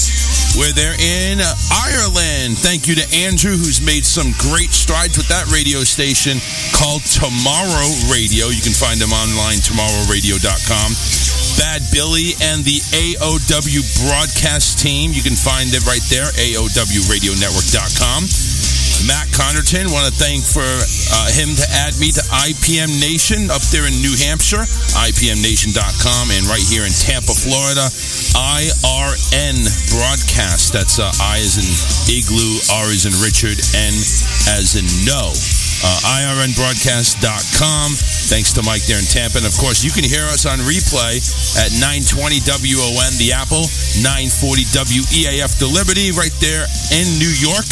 We're there in Ireland. Thank you to Andrew, who's made some great strides with that radio station called Tomorrow Radio. You can find them online, tomorrowradio.com. Bad Billy and the AOW broadcast team. You can find it right there, AOWradionetwork.com. Matt Connerton, want to thank for him to add me to IPM Nation up there in New Hampshire, IPMNation.com, and right here in Tampa, Florida, IRN broadcast. That's I as in Igloo, R as in Richard, N as in No. IRNbroadcast.com. Thanks to Mike there in Tampa. And, of course, you can hear us on replay at 920 WON, The Apple, 940 WEAF, The Liberty, right there in New York.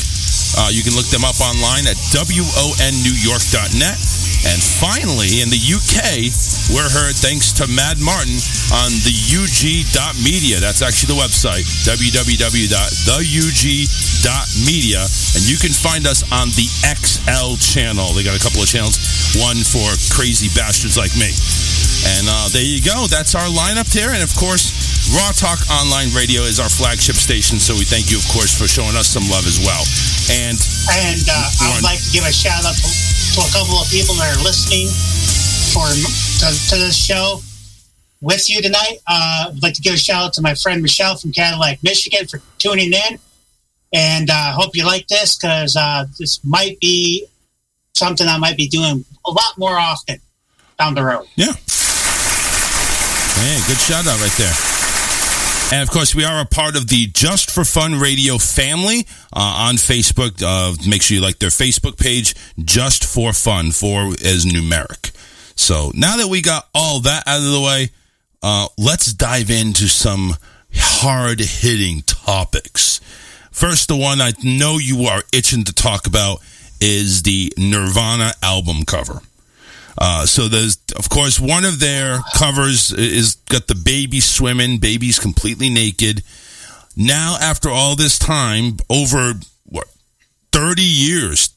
You can look them up online at wonnewyork.net. And finally, in the UK, we're heard thanks to Mad Martin on the UG.media. That's actually the website, www.theug.media. And you can find us on the XL channel. They got a couple of channels, one for crazy bastards like me. And there you go. That's our lineup there. And, of course, Raw Talk Online Radio is our flagship station, so we thank you, of course, for showing us some love as well. And I would like to give a shout out to a couple of people that are listening to this show with you tonight. I'd like to give a shout out to my friend Michelle from Cadillac, Michigan, for tuning in. And I hope you like this, because this might be something I might be doing a lot more often down the road. Yeah. Hey, good shout out right there. And, of course, we are a part of the Just for Fun Radio family on Facebook. Make sure you like their Facebook page, Just for Fun, 4 is numeric. So now that we got all that out of the way, let's dive into some hard-hitting topics. First, the one I know you are itching to talk about is the Nirvana album cover. So there's, of course, one of their covers is got the baby swimming, baby's completely naked. Now, after all this time, over, 30 years,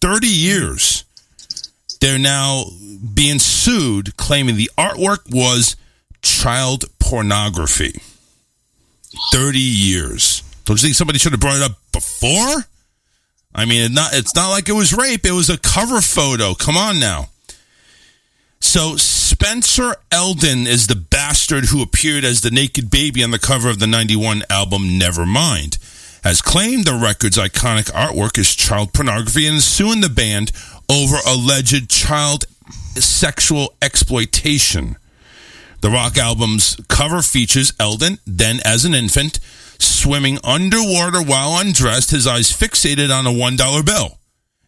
they're now being sued, claiming the artwork was child pornography. 30 years. Don't you think somebody should have brought it up before? I mean, it's not like it was rape. It was a cover photo. Come on now. So Spencer Eldon is the bastard who appeared as the naked baby on the cover of the 91 album Nevermind, has claimed the record's iconic artwork is child pornography and is suing the band over alleged child sexual exploitation. The rock album's cover features Eldon, then as an infant, swimming underwater while undressed, his eyes fixated on a $1 bill.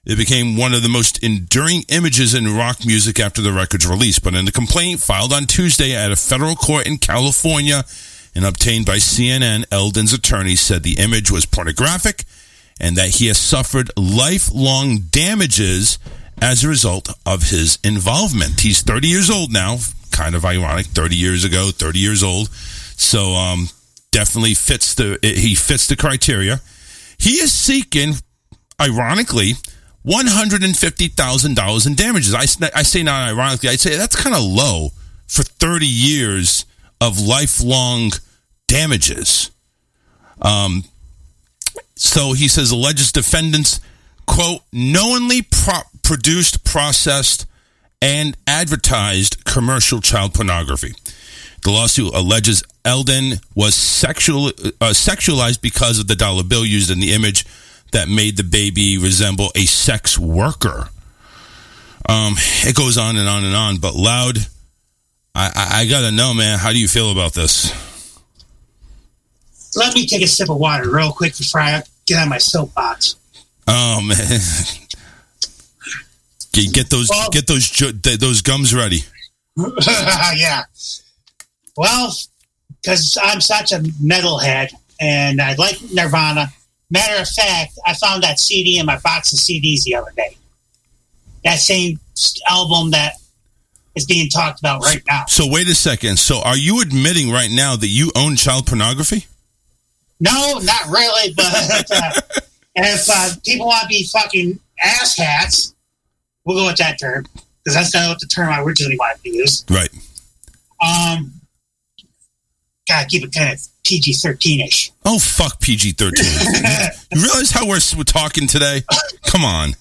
It became one of the most enduring images in rock music after the record's release. But in a complaint filed on Tuesday at a federal court in California and obtained by CNN, Eldon's attorney said the image was pornographic and that he has suffered lifelong damages as a result of his involvement. He's 30 years old now. Kind of ironic, 30 years ago, 30 years old. So definitely fits the criteria. He is seeking, ironically, $150,000 in damages. I say not ironically, I'd say that's kind of low for 30 years of lifelong damages. So he says alleged defendants, quote, knowingly produced, processed, and advertised commercial child pornography. The lawsuit alleges Eldon was sexualized because of the dollar bill used in the image that made the baby resemble a sex worker. It goes on and on and on, but Loud, I gotta know, man, how do you feel about this? Let me take a sip of water real quick before I get on my soapbox. Oh man, get those gums ready. Yeah. Well, because I'm such a metalhead and I like Nirvana. Matter of fact, I found that CD in my box of CDs the other day. That same album that is being talked about right now. So wait a second. So are you admitting right now that you own child pornography? No, not really. But if people want to be fucking asshats, we'll go with that term because that's not what the term I originally wanted to use. Right. Gotta keep it kind of PG-13-ish. Oh, fuck PG-13. You realize how we're talking today? Come on.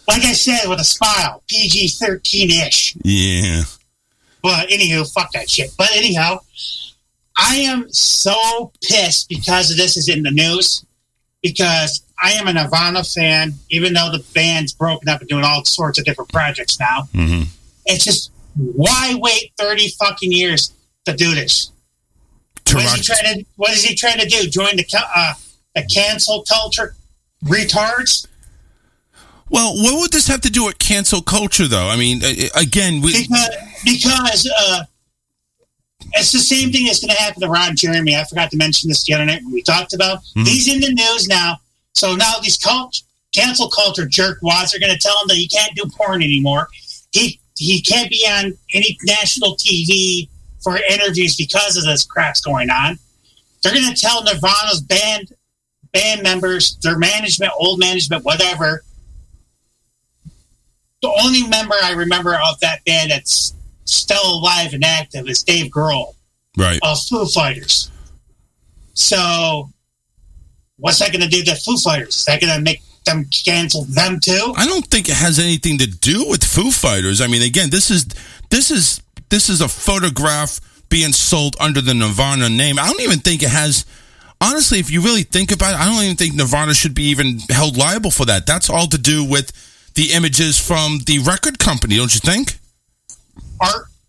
Like I said, with a smile, PG-13-ish. Yeah. But anywho, fuck that shit. But anyhow, I am so pissed because of this is in the news. Because I am a Nirvana fan, even though the band's broken up and doing all sorts of different projects now. Mm-hmm. It's just, why wait 30 fucking years to do this? What is he trying to do? Join the cancel culture retards? Well, what would this have to do with cancel culture, though? I mean, again, because it's the same thing that's going to happen to Ron Jeremy. I forgot to mention this the other night when we talked about. Mm-hmm. He's in the news now. So now these cancel culture jerkwads are going to tell him that he can't do porn anymore. He can't be on any national TV for interviews because of this crap's going on. They're going to tell Nirvana's band members, their management, old management, whatever. The only member I remember of that band that's still alive and active is Dave Grohl, right, of Foo Fighters. So what's that going to do to Foo Fighters? Is that going to make them cancel them too? I don't think it has anything to do with Foo Fighters. I mean, again, this is a photograph being sold under the Nirvana name. I don't even think it has, honestly, if you really think about it, I don't even think Nirvana should be even held liable for that. That's all to do with the images from the record company, don't you think?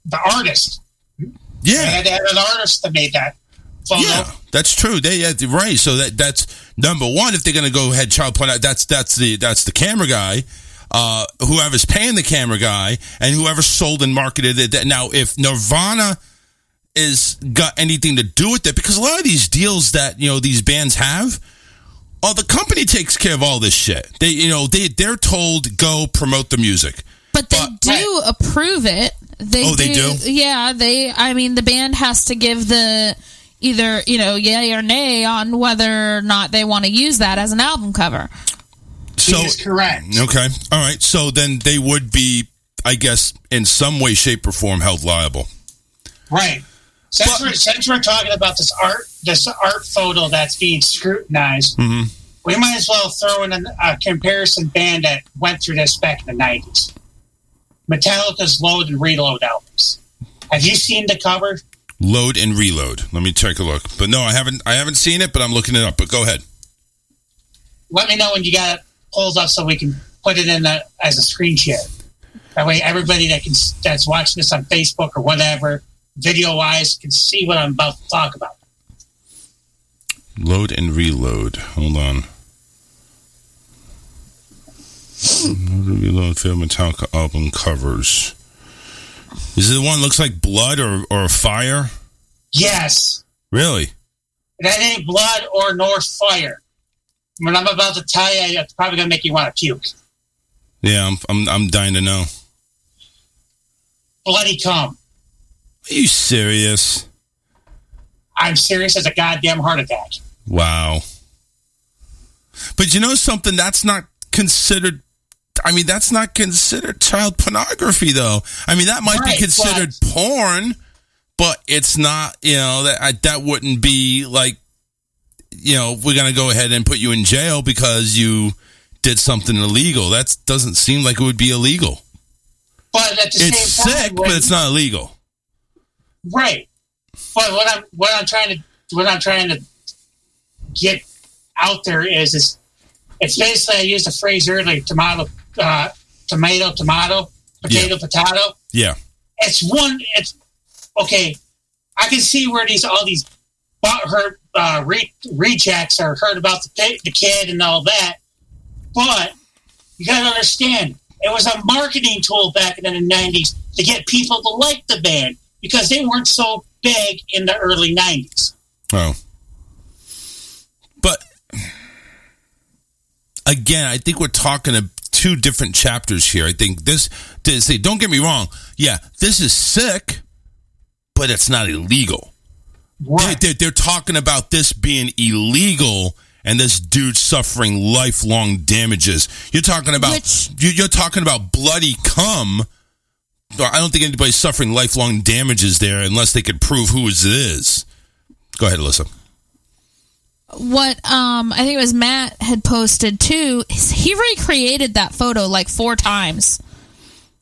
The artist. Yeah. They had to have an artist that made that photo. Yeah, that's true. Right. So that's number one. If they're going to go ahead child porn, that's the camera guy. Whoever's paying the camera guy and whoever sold and marketed it. Now, if Nirvana is got anything to do with it, because a lot of these deals that these bands have, the company takes care of all this shit. They're told go promote the music, but they do approve it. They do. Yeah, I mean, the band has to give the either yay or nay on whether or not they want to use that as an album cover. So is correct. Okay. All right. So then they would be, I guess, in some way, shape, or form held liable. Right. Since we're talking about this art photo that's being scrutinized, mm-hmm. we might as well throw in a comparison band that went through this back in the 90s. Metallica's Load and Reload albums. Have you seen the cover? Load and Reload. Let me take a look. But no, I haven't seen it, but I'm looking it up. But go ahead. Let me know when you got it pulled up so we can put it in as a screen share. That way everybody that's watching this on Facebook or whatever, video-wise, can see what I'm about to talk about. Load and Reload. Hold on. Metallica album covers. Is it the one that looks like blood or fire? Yes. Really? That ain't blood or nor fire. When I'm about to tell you, it's probably gonna make you want to puke. Yeah, I'm dying to know. Bloody cum. Are you serious? I'm serious as a goddamn heart attack. Wow. But you know something? That's not considered. I mean, that's not considered child pornography, though. I mean, that might be considered porn, but it's not. You know, that wouldn't be like, you know, we're gonna go ahead and put you in jail because you did something illegal. That doesn't seem like it would be illegal. But at the it's same time, sick, but it's not illegal. Right. But what I'm trying to get out there is it's basically, I used the phrase earlier, tomato, potato. Yeah. It's okay. I can see where all these butthurt rejects are hurt about the kid and all that, but you got to understand, it was a marketing tool back in the 90s to get people to like the band because they weren't so big in the early 90s. Oh. But again, I think we're talking of two different chapters here. I think don't get me wrong. Yeah, this is sick, but it's not illegal. Right. They're talking about this being illegal and this dude suffering lifelong damages. You're talking about you're talking about bloody cum. I don't think anybody's suffering lifelong damages there unless they could prove who it is. Go ahead, Alyssa. What I think it was Matt had posted too, he recreated that photo like 4 times.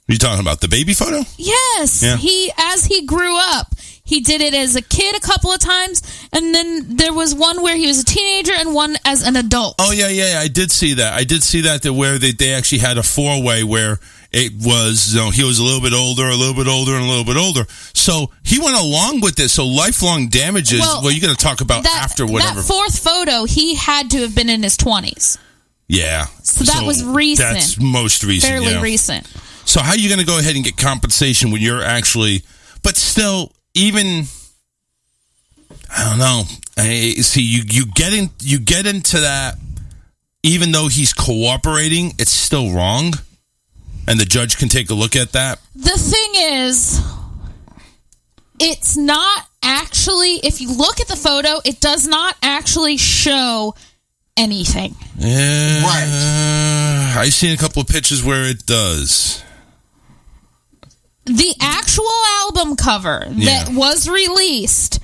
You talking about the baby photo? Yes. Yeah. As he grew up, he did it as a kid a couple of times, and then there was one where he was a teenager and one as an adult. Oh yeah, I did see that. Where they actually had a 4-way where it was, you know, he was a little bit older, and a little bit older. So he went along with this. So lifelong damages. Well, you're going to talk about after whatever. That 4th photo, he had to have been in his 20s. Yeah. So that was recent. That's most recent. Fairly recent. So how are you going to go ahead and get compensation when you're actually, but still, even, I don't know. See, you get into that, even though he's cooperating, it's still wrong. And the judge can take a look at that. The thing is, it's not actually, if you look at the photo, it does not actually show anything. Yeah. Right. I've seen a couple of pictures where it does. The actual album cover that was released,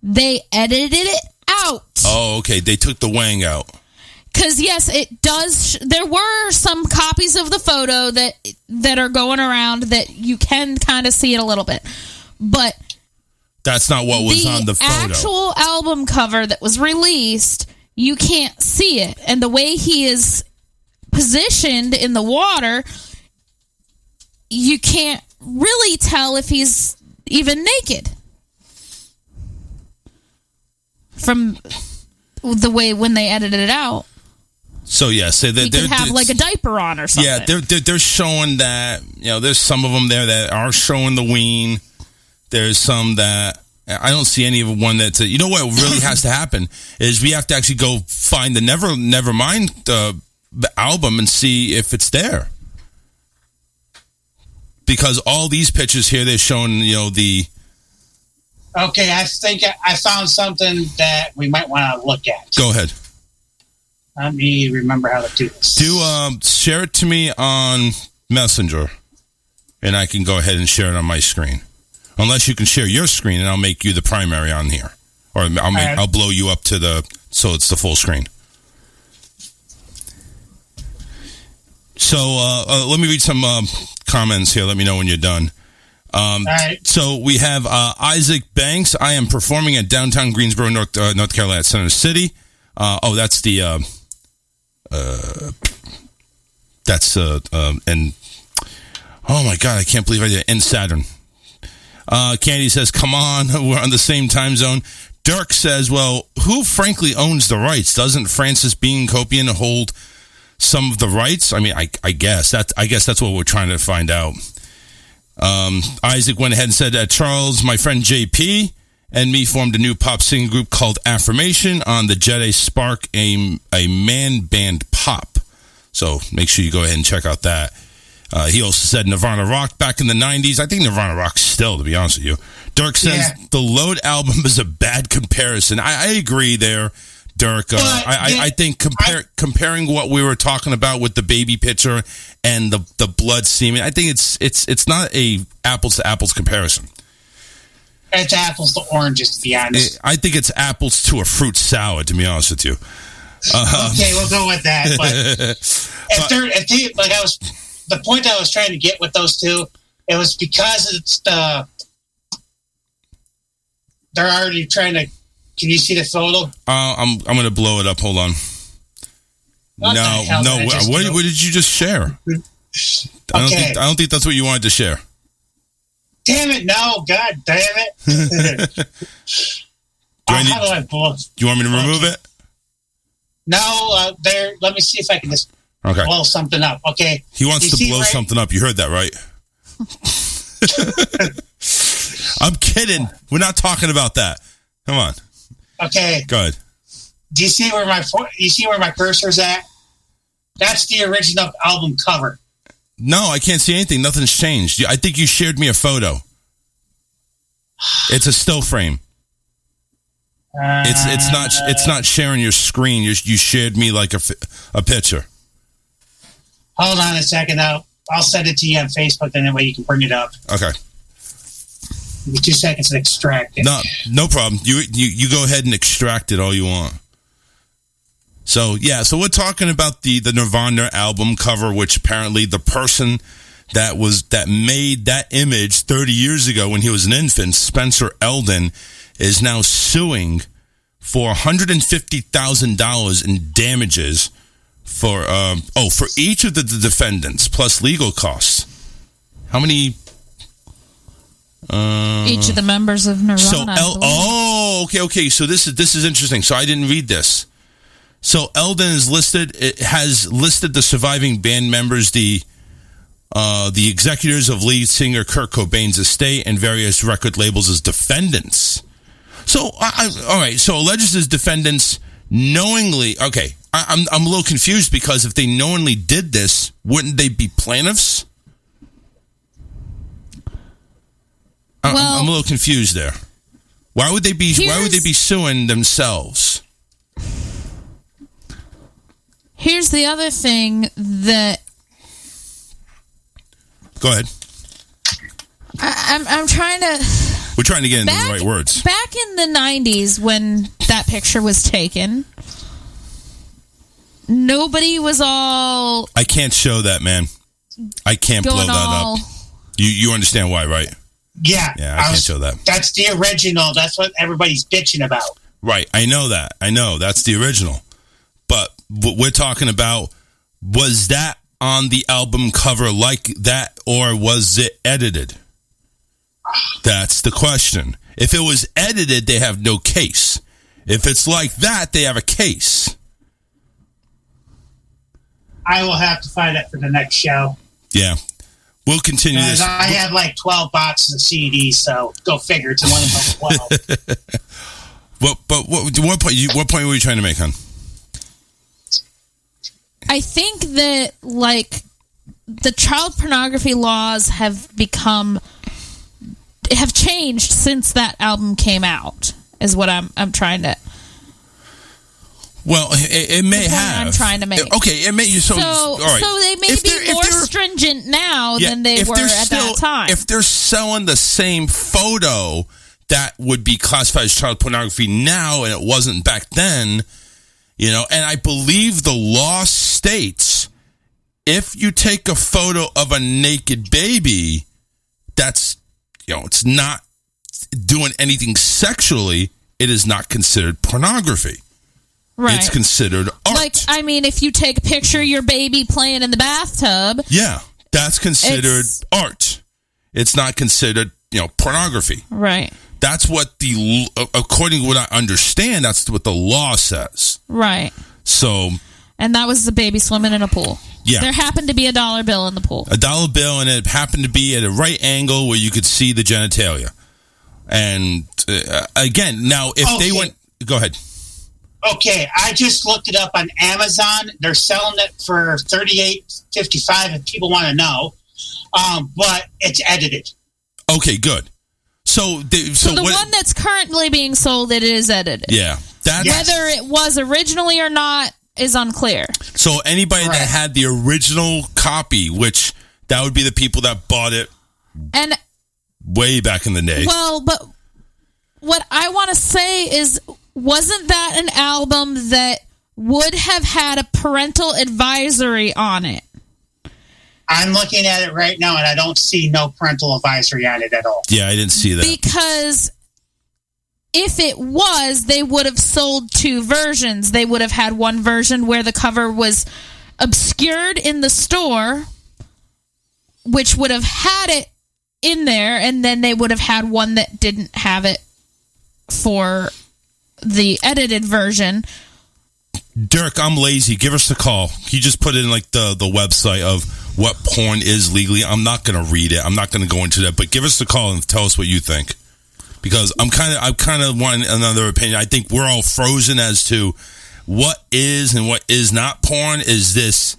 they edited it out. Oh, okay. They took the wang out. Because, yes, it does. There were some copies of the photo that are going around that you can kind of see it a little bit. But that's not what was on the photo. The actual album cover that was released, you can't see it. And the way he is positioned in the water, you can't really tell if he's even naked from the way when they edited it out. So yeah, so they could have like a diaper on or something. Yeah, they're showing that, you know, there's some of them there that are showing the ween. There's some that I don't see any of one that's you know what really has to happen is we have to actually go find the Nevermind album and see if it's there. Because all these pictures here, they're showing, you know, the... Okay, I think I found something that we might want to look at. Go ahead. Let me remember how to do this. Share it to me on Messenger, and I can go ahead and share it on my screen. Unless you can share your screen, and I'll make you the primary on here. Or I'll blow you up to so it's the full screen. So let me read some comments here. Let me know when you're done. All right. So we have Isaac Banks. I am performing at downtown Greensboro, North Carolina, at Center City. That's the and oh my God, I can't believe I did it. In Saturn. Candy says, "Come on, we're on the same time zone." Dirk says, "Well, who frankly owns the rights? Doesn't Francis Bean Copian hold some of the rights? I mean, I guess that's what we're trying to find out. Isaac went ahead and said that Charles, my friend JP, and me formed a new pop singing group called Affirmation on the Jedi Spark, a man band pop. So make sure you go ahead and check out that. He also said Nirvana rocked back in the 90s. I think Nirvana rocks still, to be honest with you. Dirk says the Load album is a bad comparison. I agree there, Dirk. I think comparing what we were talking about with the baby picture and the blood semen, I think it's not a apples to apples comparison. It's apples to oranges, to be honest. I think it's apples to a fruit salad, to be honest with you. Okay, we'll go with that. But the point I was trying to get with those two, it was because it's they're already trying to. Can you see the photo? I'm going to blow it up. Hold on. What did you just share? I don't think that's what you wanted to share. Damn it! No, God damn it! How do I blow? Do you want me to remove it? No, there. Let me see if I can just blow something up. Okay. He wants to blow something up. You heard that, right? I'm kidding. We're not talking about that. Come on. Okay. Go ahead. Do you see where my cursor's at? That's the original album cover. No, I can't see anything. Nothing's changed. I think you shared me a photo. It's a still frame. It's not sharing your screen. You shared me like a picture. Hold on a second. I'll send it to you on Facebook, and that way you can bring it up. Okay. Give me 2 seconds to extract it. No problem. You go ahead and extract it all you want. So we're talking about the Nirvana album cover, which apparently the person that made that image 30 years ago when he was an infant, Spencer Eldon, is now suing for $150,000 in damages for each of the defendants plus legal costs. How many? Each of the members of Nirvana. Okay. So this is interesting. So I didn't read this. So Eldon is listed. It has listed the surviving band members, the executors of lead singer Kurt Cobain's estate, and various record labels as defendants. So all right. So alleges as defendants knowingly. Okay, I'm a little confused because if they knowingly did this, wouldn't they be plaintiffs? I'm a little confused there. Why would they be suing themselves? Here's the other thing that. Go ahead. I'm trying to. We're trying to get into the right words. Back in the 90s, when that picture was taken, nobody was all. I can't show that, man. I can't blow that up. You understand why, right? Yeah, I can't show that. That's the original. That's what everybody's bitching about. Right, I know that. I know that's the original. But what we're talking about, was that on the album cover like that, or was it edited? That's the question. If it was edited, they have no case. If it's like that, they have a case. I will have to find it for the next show. Yeah. We'll continue this. I have like 12 boxes of CDs, so go figure. It's one of them 12. What point were you trying to make, hon? I think that, like, the child pornography laws have changed since that album came out, is what I'm trying to. Well, it may have. I'm trying to make. Okay, it may. So all right. So they may be more stringent now than they were at that time. If they're selling the same photo, that would be classified as child pornography now, and it wasn't back then. And I believe the law states if you take a photo of a naked baby, that's, it's not doing anything sexually. It is not considered pornography. Right. It's considered art. Like, I mean, if you take a picture of your baby playing in the bathtub. Yeah, that's considered art. It's not considered, pornography. Right. That's what according to what I understand, that's what the law says. Right. So. And that was the baby swimming in a pool. Yeah. There happened to be a dollar bill in the pool. A dollar bill, and it happened to be at a right angle where you could see the genitalia. And again, now if they went... Go ahead. Okay, I just looked it up on Amazon. They're selling it for $38.55 if people want to know. But it's edited. Okay, good. So the one that's currently being sold, it is edited. Yeah. Whether it was originally or not is unclear. So anybody that had the original copy, which that would be the people that bought it and way back in the day. Well, but what I want to say is, wasn't that an album that would have had a parental advisory on it? I'm looking at it right now, and I don't see no parental advisory on it at all. Yeah, I didn't see that. Because if it was, they would have sold two versions. They would have had one version where the cover was obscured in the store, which would have had it in there, and then they would have had one that didn't have it for the edited version. Dirk, I'm lazy. Give us a call. You just put in like the website of what porn is legally. I'm not going to read it. I'm not going to go into that, but give us a call and tell us what you think. Because I kind of want another opinion. I think we're all frozen as to what is and what is not porn. Is this,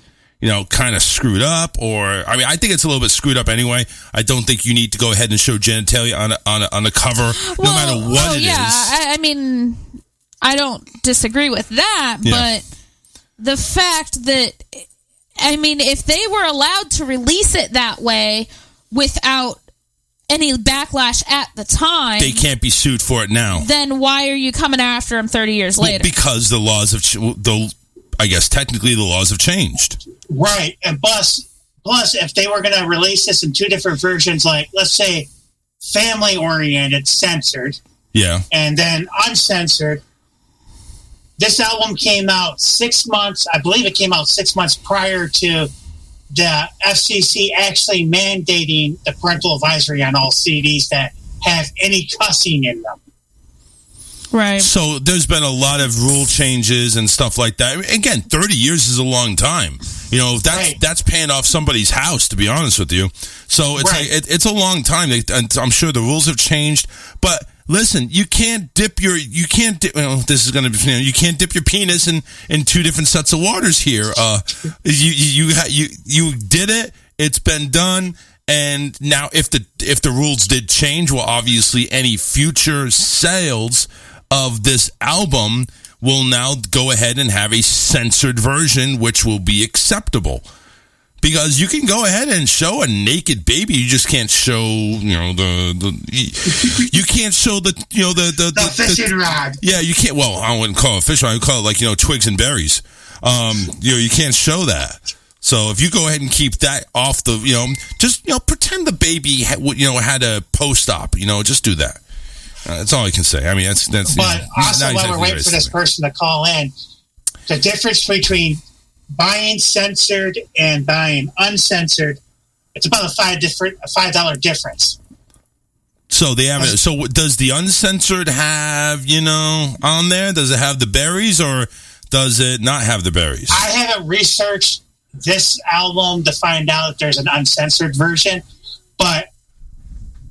kind of screwed up? Or, I think it's a little bit screwed up anyway. I don't think you need to go ahead and show genitalia on a cover, no matter what it is. I mean, I don't disagree with that, but the fact that, if they were allowed to release it that way without any backlash at the time, they can't be sued for it now. Then why are you coming after them 30 years later? Because the laws have, I guess technically the laws have changed. Right, and plus, if they were going to release this in two different versions, like let's say family-oriented, censored, and then uncensored. This album came out 6 months. I believe it came out 6 months prior to the FCC actually mandating the parental advisory on all CDs that have any cussing in them. Right. So there's been a lot of rule changes and stuff like that. Again, 30 years is a long time. That's paying off somebody's house, to be honest with you. So it's it's a long time. I'm sure the rules have changed, but listen, you can't dip your this is going to be, you can't dip your penis in two different sets of waters here. You did it. It's been done. And now if the rules did change, well, obviously any future sales of this album will now go ahead and have a censored version, which will be acceptable. Because you can go ahead and show a naked baby, you just can't show, you can't show the fishing rod. Yeah, you can't. Well, I wouldn't call it fishing rod. I would call it twigs and berries. You can't show that. So if you go ahead and keep that off the, just pretend the baby had a post-op. Just do that. That's all I can say. That's. But also, while we're waiting for this person to call in, the difference between buying censored and buying uncensored, it's about a $5 difference. So they have it. So does the uncensored have on there? Does it have the berries or does it not have the berries? I haven't researched this album to find out if there's an uncensored version, but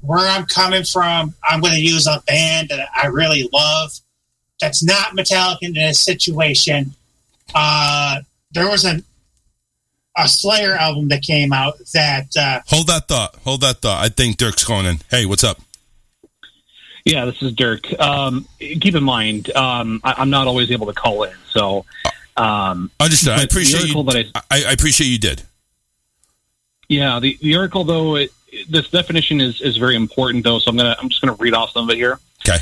where I'm coming from, I'm going to use a band that I really love. That's not Metallica in this situation. There was a Slayer album that came out that... Hold that thought. I think Dirk's calling in. Hey, what's up? Yeah, this is Dirk. Keep in mind, I'm not always able to call in, so... Understood. I appreciate you. I appreciate you did. Yeah, the article, though, this definition is very important, though, so I'm just gonna read off some of it here. Okay.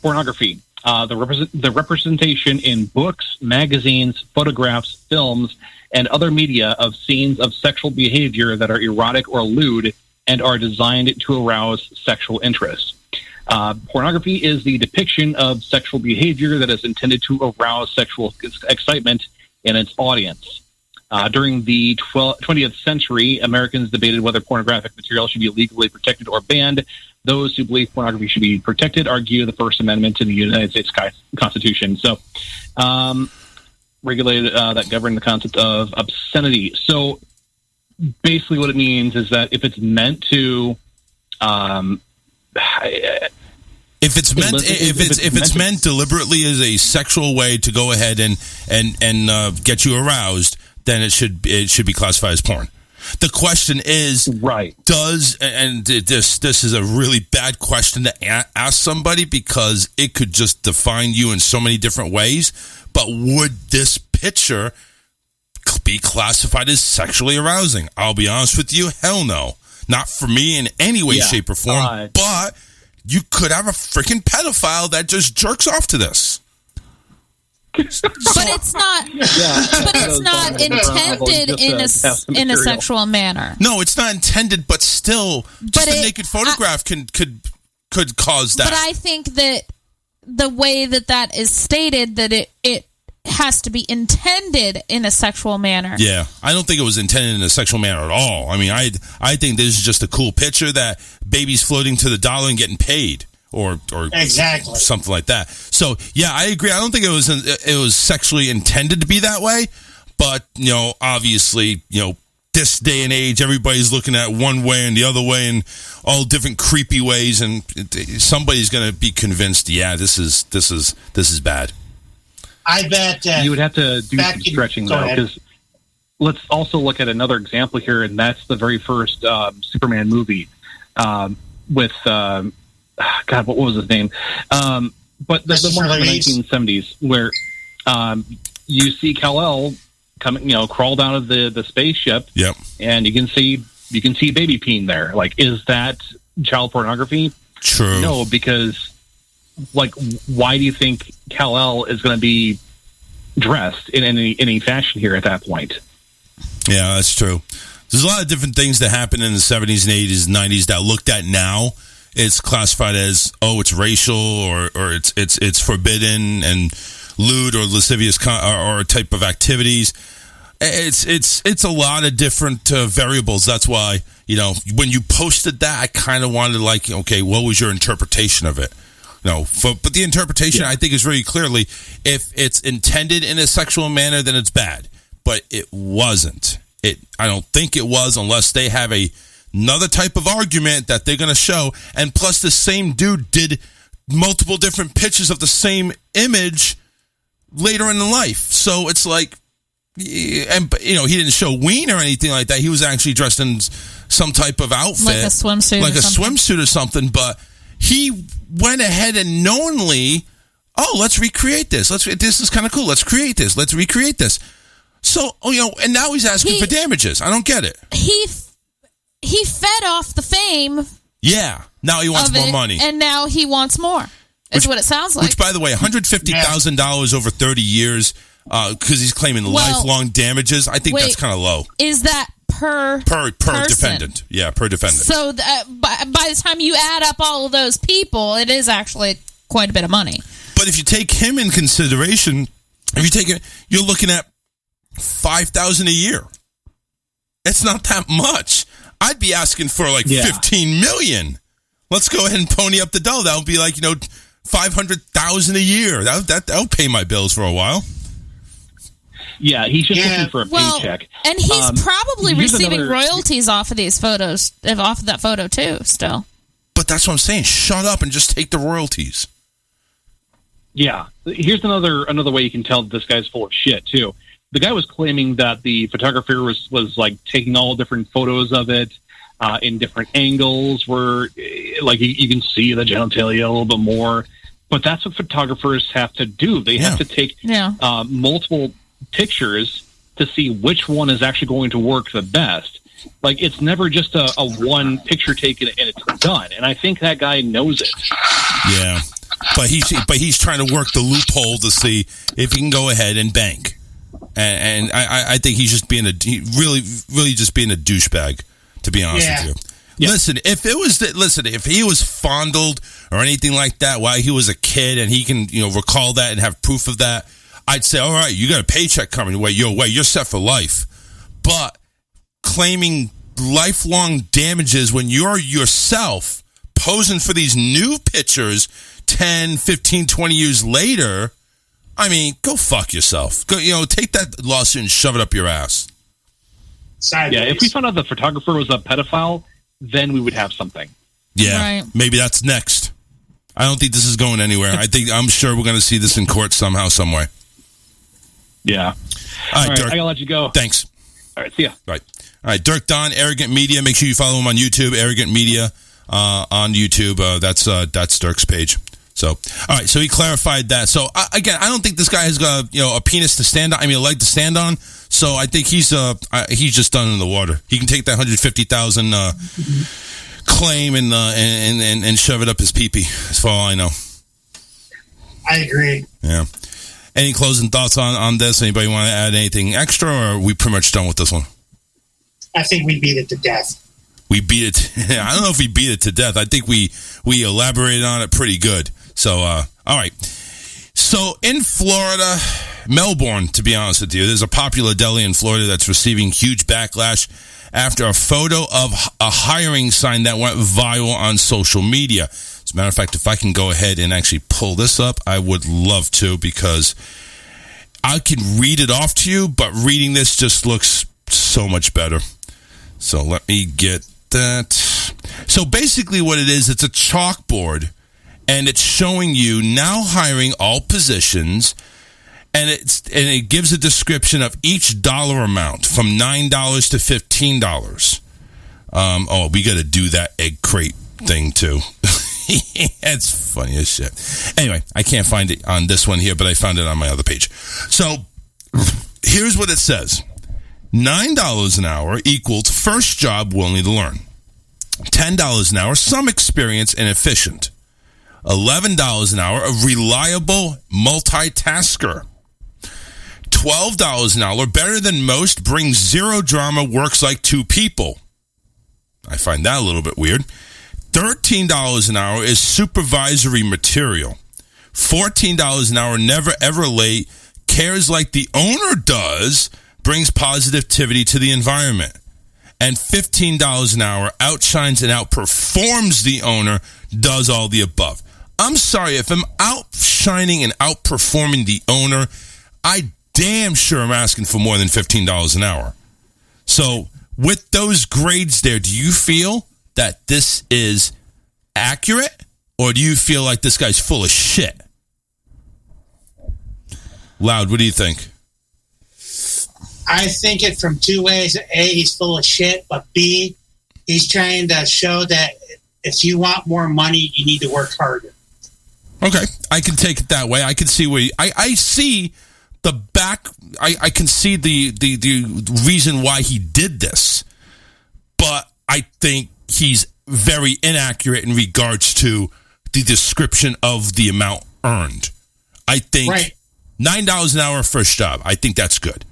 Pornography. The representation in books, magazines, photographs, films, and other media of scenes of sexual behavior that are erotic or lewd and are designed to arouse sexual interest. Pornography is the depiction of sexual behavior that is intended to arouse sexual excitement in its audience. During the 20th century, Americans debated whether pornographic material should be legally protected or banned. Those who believe pornography should be protected argue the First Amendment to the United States Constitution. So regulated that govern the concept of obscenity. So basically, what it means is that if it's meant to, if it's meant deliberately as a sexual way to go ahead and get you aroused, then it should be classified as porn. The question is, right? This is a really bad question to ask somebody because it could just define you in so many different ways. But would this picture be classified as sexually arousing? I'll be honest with you, hell no, not for me in any way, shape, or form. But you could have a freaking pedophile that just jerks off to this. But it's not. But it's not intended in a sexual manner. No, it's not intended. But still, just a naked photograph could cause that. But I think that the way that is stated, that it has to be intended in a sexual manner. Yeah, I don't think it was intended in a sexual manner at all. I mean, I think this is just a cool picture that baby's floating to the dollar and getting paid. Or exactly something like that. So yeah, I agree. I don't think it was sexually intended to be that way, but obviously, this day and age, everybody's looking at one way and the other way, and all different creepy ways, and somebody's going to be convinced. Yeah, this is bad. I bet you would have to do some stretching though, because let's also look at another example here, and that's the very first Superman movie with. God, what was his name? But the one from the 1970s where you see Kal-El coming, crawl down of the spaceship. Yep. And you can see baby peeing there. Like, is that child pornography? True. No, because why do you think Kal-El is going to be dressed in any fashion here at that point? Yeah, that's true. There's a lot of different things that happened in the 70s and 80s and 90s that looked at now. It's classified as it's racial or it's forbidden and lewd or lascivious or type of activities. It's a lot of different variables. That's why when you posted that, I kind of wanted okay, what was your interpretation of it? But the interpretation I think is very clearly, if it's intended in a sexual manner, then it's bad. But it wasn't. I don't think it was, unless they have another type of argument that they're going to show. And plus, the same dude did multiple different pictures of the same image later in life. So it's he didn't show ween or anything like that. He was actually dressed in some type of outfit, like a swimsuit, or something. But he went ahead and knowingly, let's recreate this. This is kind of cool. Let's create this. Let's recreate this. So, and now he's asking for damages. I don't get it. He fed off the fame. Yeah. Now he wants more money. And now he wants more. Is what it sounds like. Which, by the way, $150,000 over 30 years, because he's claiming lifelong damages. I think that's kind of low. Is that per defendant? Yeah, per defendant. So by the time you add up all of those people, it is actually quite a bit of money. But if you take him in consideration, you're looking at $5,000 a year. It's not that much. I'd be asking for $15 million. Let's go ahead and pony up the dough. That would be $500,000 a year. That'll pay my bills for a while. Yeah, he's just looking for a paycheck. And he's probably receiving royalties off of these photos, off of that photo too. Still, but that's what I'm saying. Shut up and just take the royalties. Yeah, here's another way you can tell that this guy's full of shit too. The guy was claiming that the photographer was taking all different photos of it in different angles where you can see the genitalia a little bit more. But that's what photographers have to do. They have to take multiple pictures to see which one is actually going to work the best. It's never just a one picture taken and it's done. And I think that guy knows it. Yeah. But he's trying to work the loophole to see if he can go ahead and bank. And I think he's just being really just being a douchebag, to be honest with you. Yeah. Listen, if he was fondled or anything like that while he was a kid and he can recall that and have proof of that, I'd say, all right, you got a paycheck coming your way, you're set for life. But claiming lifelong damages when you're yourself posing for these new pictures 10, 15, 20 years later, I mean, go fuck yourself. Go, take that lawsuit and shove it up your ass. Sideways. Yeah, if we found out the photographer was a pedophile, then we would have something. Yeah, maybe that's next. I don't think this is going anywhere. I'm sure we're going to see this in court somehow, some way. Yeah. All right, Dirk, I gotta let you go. Thanks. All right, see ya. Right. All right, Dirk Don, Arrogant Media. Make sure you follow him on YouTube, Arrogant Media on YouTube. That's Dirk's page. So, all right. So he clarified that. So again, I don't think this guy has got a penis to stand on. I mean, a leg to stand on. So I think he's just done in the water. He can take that 150,000 claim and shove it up his pee-pee. That's all I know. I agree. Yeah. Any closing thoughts on this? Anybody want to add anything extra, or are we pretty much done with this one? I think we beat it to death. We beat it. I don't know if we beat it to death. I think we elaborated on it pretty good. So, all right. So in Florida, Melbourne, to be honest with you, there's a popular deli in Florida that's receiving huge backlash after a photo of a hiring sign that went viral on social media. As a matter of fact, if I can go ahead and actually pull this up, I would love to, because I can read it off to you, but reading this just looks so much better. So let me get that. So basically what it is, it's a chalkboard, and it's showing you now hiring all positions, and it gives a description of each dollar amount from $9 to $15. We got to do that egg crate thing too. It's funny as shit. Anyway, I can't find it on this one here, but I found it on my other page. So here's what it says. $9 an hour equals first job willing to learn. $10 an hour, some experience and efficient. $11 an hour, a reliable multitasker. $12 an hour, better than most, brings zero drama, works like two people. I find that a little bit weird. $13 an hour is supervisory material. $14 an hour, never ever late, cares like the owner does, brings positivity to the environment. And $15 an hour, outshines and outperforms the owner, does all the above. I'm sorry, if I'm outshining and outperforming the owner, I damn sure am asking for more than $15 an hour. So with those grades there, do you feel that this is accurate, or do you feel like this guy's full of shit? Loud, what do you think? I think it from two ways. A, he's full of shit, but B, he's trying to show that if you want more money, you need to work harder. Okay, I can take it that way. I can see where I see the back. I can see the reason why he did this, but I think he's very inaccurate in regards to the description of the amount earned. I think $9 an hour first job. I think that's good.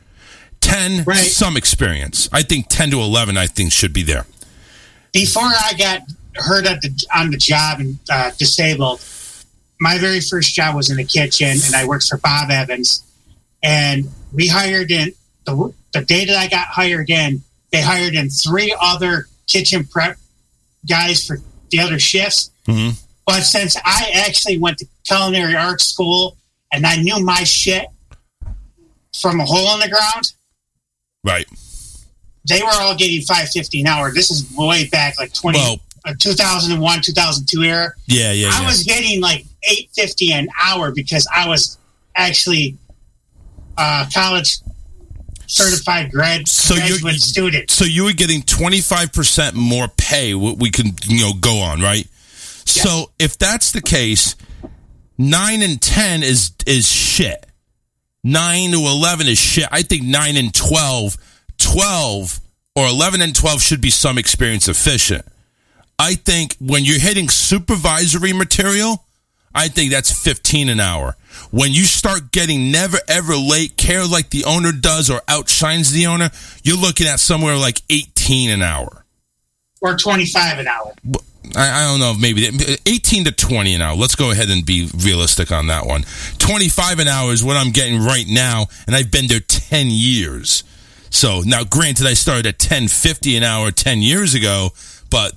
10, some experience. I think 10 to 11, I think, should be there. Before I got hurt on the job and disabled, my very first job was in the kitchen, and I worked for Bob Evans. And we hired in, the day that I got hired in, they hired in 3 other kitchen prep guys for the other shifts. Mm-hmm. But since I actually went to culinary arts school and I knew my shit from a hole in the ground, right? They were all getting $5.50 an hour. This is way back, like 2001, 2002 era. Yeah. I was getting like $8.50 an hour because I was actually college certified graduate student. So you were getting 25% more pay. We can go on, right? Yes. So if that's the case, 9 and 10 is shit. 9 to 11 is shit. I think 9 and 12 or 11 and 12 should be some experience efficient. I think when you're hitting supervisory material, I think that's 15 an hour. When you start getting never ever late, care like the owner does or outshines the owner, you're looking at somewhere like 18 an hour. Or 25 an hour. I don't know, maybe 18 to 20 an hour. Let's go ahead and be realistic on that one. 25 an hour is what I'm getting right now, and I've been there 10 years. So now, granted, I started at $10.50 an hour 10 years ago, but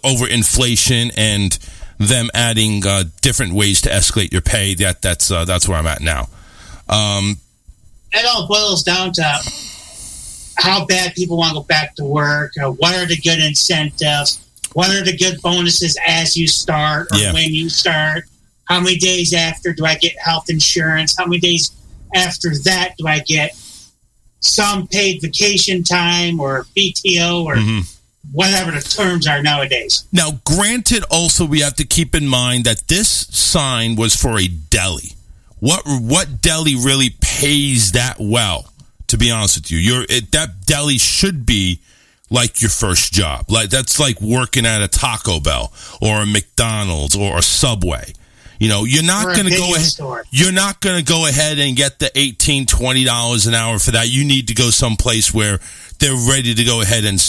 over inflation and them adding different ways to escalate your pay, that's where I'm at now. It all boils down to how bad people want to go back to work. What are the good incentives? What are the good bonuses as you start or when you start? How many days after do I get health insurance? How many days after that do I get some paid vacation time or PTO or whatever the terms are nowadays? Now, granted, also we have to keep in mind that this sign was for a deli. What deli really pays that well? To be honest with you, that deli should be like your first job. Like that's like working at a Taco Bell or a McDonald's or a Subway. You know, you're not going to go ahead. You're not going to go ahead and get the $18, $20 an hour for that. You need to go someplace where they're ready to go ahead and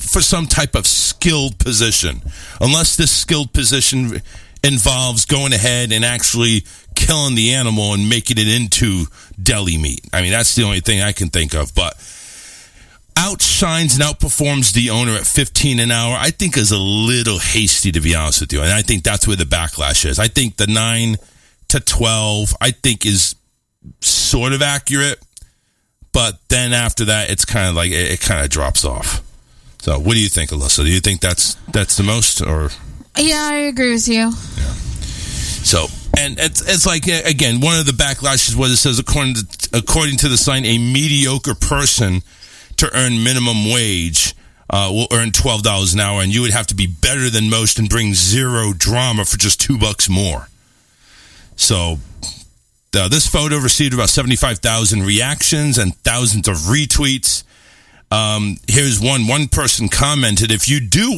for some type of skilled position. Unless this skilled position involves going ahead and actually killing the animal and making it into deli meat. I mean, that's the only thing I can think of. But outshines and outperforms the owner at $15 an hour, I think is a little hasty, to be honest with you. And I think that's where the backlash is. I think the 9 to 12, I think is sort of accurate. But then after that, it's kind of like, it kind of drops off. So what do you think, Alyssa? Do you think that's the most, or? Yeah, I agree with you. Yeah. So, and it's like, again, one of the backlashes was it says, according to the sign, a mediocre person to earn minimum wage will earn $12 an hour, and you would have to be better than most and bring zero drama for just $2 more. So, this photo received about 75,000 reactions and thousands of retweets. Here's one person commented, if you do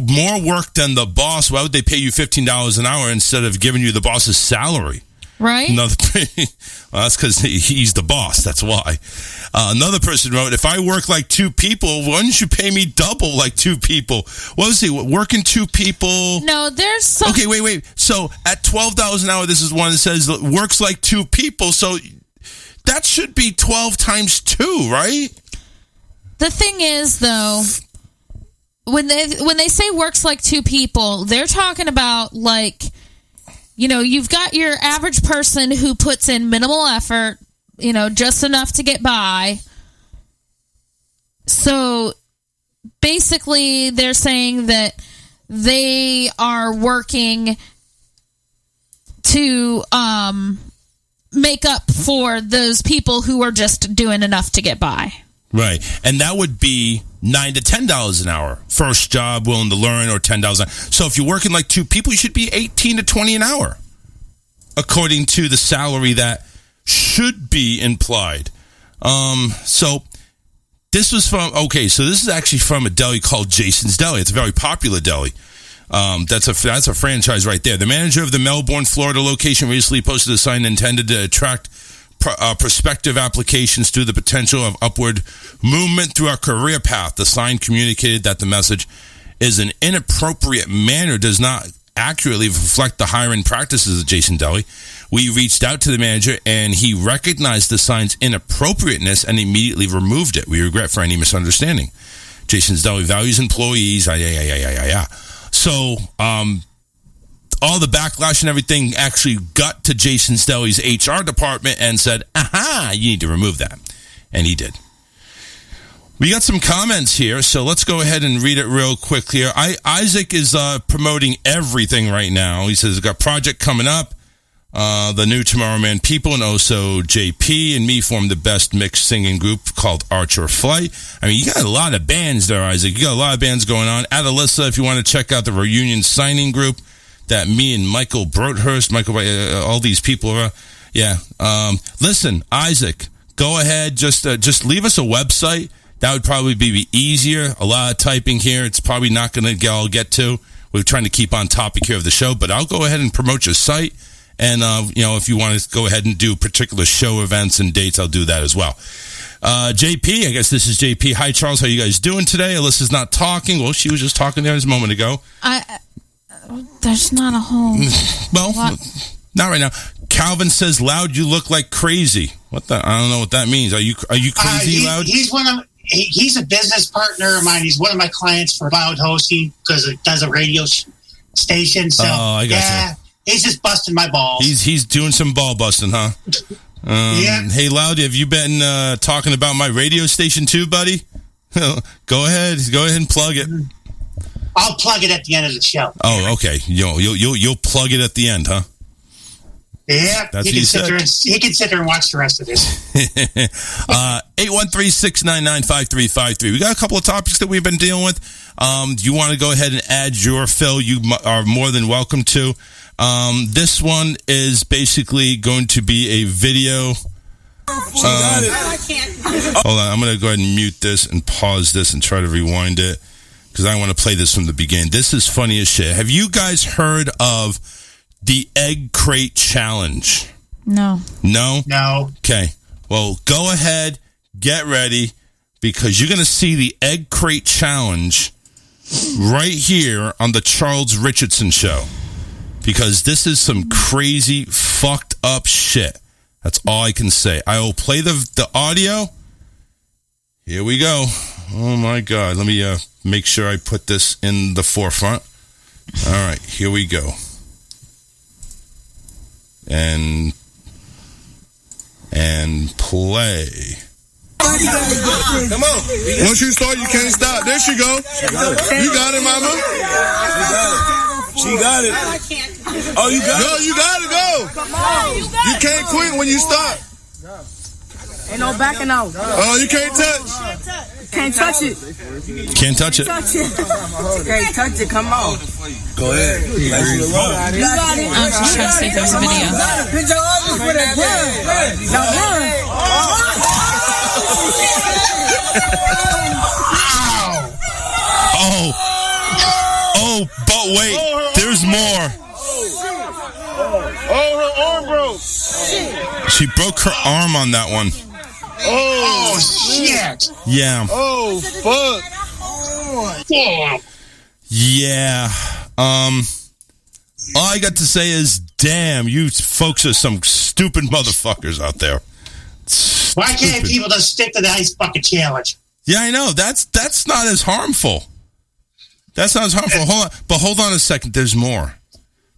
more work than the boss, why would they pay you $15 an hour instead of giving you the boss's salary? Right? Well, that's because he's the boss. That's why. Another person wrote, if I work like two people, why don't you pay me double like two people? What was he, working two people? No, there's some... Okay, wait. So at $12 an hour, this is one that says works like two people. So that should be 12 times 2, right? The thing is, though, when they say works like two people, they're talking about like... You know, you've got your average person who puts in minimal effort, just enough to get by. So basically, they're saying that they are working to make up for those people who are just doing enough to get by. Right. And that would be $9 to $10 an hour. First job, willing to learn, or $10 an hour. So if you're working like two people, you should be $18 to $20 an hour, according to the salary that should be implied. So this was so this is actually from a deli called Jason's Deli. It's a very popular deli. That's a franchise right there. The manager of the Melbourne, Florida location recently posted a sign intended to attract prospective applications through the potential of upward movement through our career path. The sign communicated that the message is an inappropriate manner, does not accurately reflect the hiring practices of Jason Deli. We reached out to the manager and he recognized the sign's inappropriateness and immediately removed it. We regret for any misunderstanding. Jason's Deli values employees. So, all the backlash and everything actually got to Jason's Deli's HR department and said, aha, you need to remove that. And he did. We got some comments here, so let's go ahead and read it real quick here. Isaac is promoting everything right now. He says, got project coming up. The new Tomorrow Man people and also JP and me formed the best mixed singing group called Archer Flight. I mean, you got a lot of bands there, Isaac. You got a lot of bands going on. At Alyssa, if you want to check out the reunion signing group that me and Michael Broadhurst, all these people are. Yeah. Listen, Isaac, go ahead. Just leave us a website. That would probably be easier. A lot of typing here. It's probably not going to all get to. We're trying to keep on topic here of the show, but I'll go ahead and promote your site. And, if you want to go ahead and do particular show events and dates, I'll do that as well. JP, I guess this is JP. Hi, Charles. How you guys doing today? Alyssa's not talking. Well, she was just talking there just a moment ago. There's not a whole... Well, not right now. Calvin says, Loud, you look like crazy. What the? I don't know what that means. Are you crazy, Loud? He's a business partner of mine. He's one of my clients for Loud Hosting because it does a radio station. So, I got you. He's just busting my balls. He's doing some ball busting, huh? Yeah. Hey, Loud, have you been talking about my radio station too, buddy? Go ahead and plug it. I'll plug it at the end of the show. Oh, okay. You'll plug it at the end, huh? Yeah, That's he can sit there and watch the rest of this. 813-699-5353. We got a couple of topics that we've been dealing with. Do you want to go ahead and add your fill? You are more than welcome to. This one is basically going to be a video. Hold on, I'm going to go ahead and mute this and pause this and try to rewind it because I want to play this from the beginning. This is funny as shit. Have you guys heard of the Egg Crate Challenge? No. No? No. Okay. Well, go ahead, get ready, because you're going to see the Egg Crate Challenge right here on the Charles Richardson Show. Because this is some crazy, fucked up shit. That's all I can say. I will play the audio. Here we go. Oh, my God. Let me make sure I put this in the forefront. All right. Here we go. And play. Come on. Once you start, you can't stop. There she go. You got it, mama. She got it. Oh, you got it. Go, you got it. Go. Come on. You can't quit when you stop. Ain't no backing out. Oh, you can't touch. Can't touch it. Can't touch it. Can't touch it. Come on. Go ahead. You got it. I'm just trying to see if there's a video. Put your arms with a gun. Now run. Oh, but wait, there's more. Oh, her arm broke. She broke her arm on that one. Oh, shit. Yeah. Oh, fuck. Yeah. All I got to say is, damn, you folks are some stupid motherfuckers out there. Why can't people just stick to the ice bucket challenge? Yeah, I know. That's not as harmful. That's not as harmful. Hold on a second. There's more.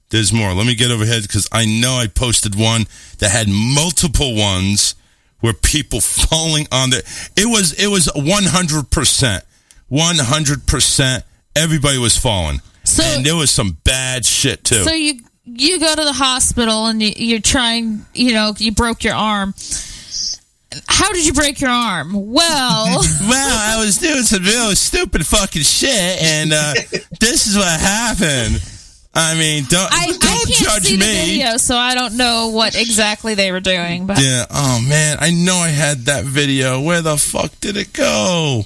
There's more. Let me get overhead because I know I posted one that had multiple ones where people falling on the. It was 100%. 100%. Everybody was falling. And there was some bad shit too. So you go to the hospital and you're trying, you broke your arm. How did you break your arm? Well, I was doing some real stupid fucking shit, and this is what happened. I mean, don't judge see me. The video, so I don't know what exactly they were doing. But yeah, oh man, I know I had that video. Where the fuck did it go?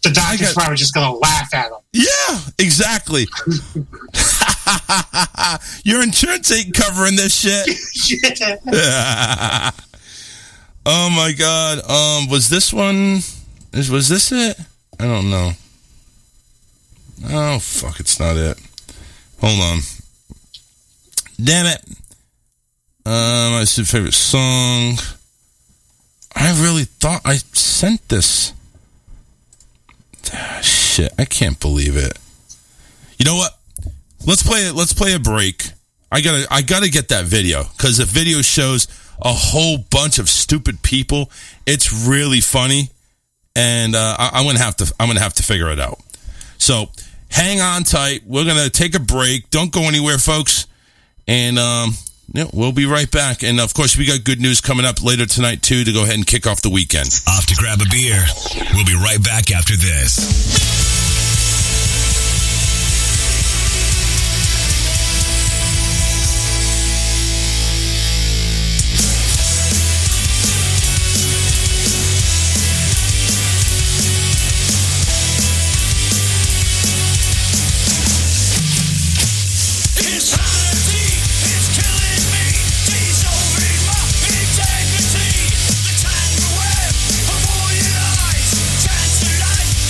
The doctor's probably just gonna laugh at him. Yeah, exactly. Your insurance ain't covering this shit. Oh my God. Was this one? Was this it? I don't know. Oh fuck, it's not it. Hold on. Damn it. My favorite song. I really thought I sent this. Shit, I can't believe it. You know what? Let's play it. Let's play a break. I gotta get that video because the video shows a whole bunch of stupid people. It's really funny, and I'm gonna have to figure it out. So hang on tight. We're gonna take a break. Don't go anywhere, folks, and we'll be right back. And of course, we got good news coming up later tonight too to go ahead and kick off the weekend. Off to grab a beer. We'll be right back after this.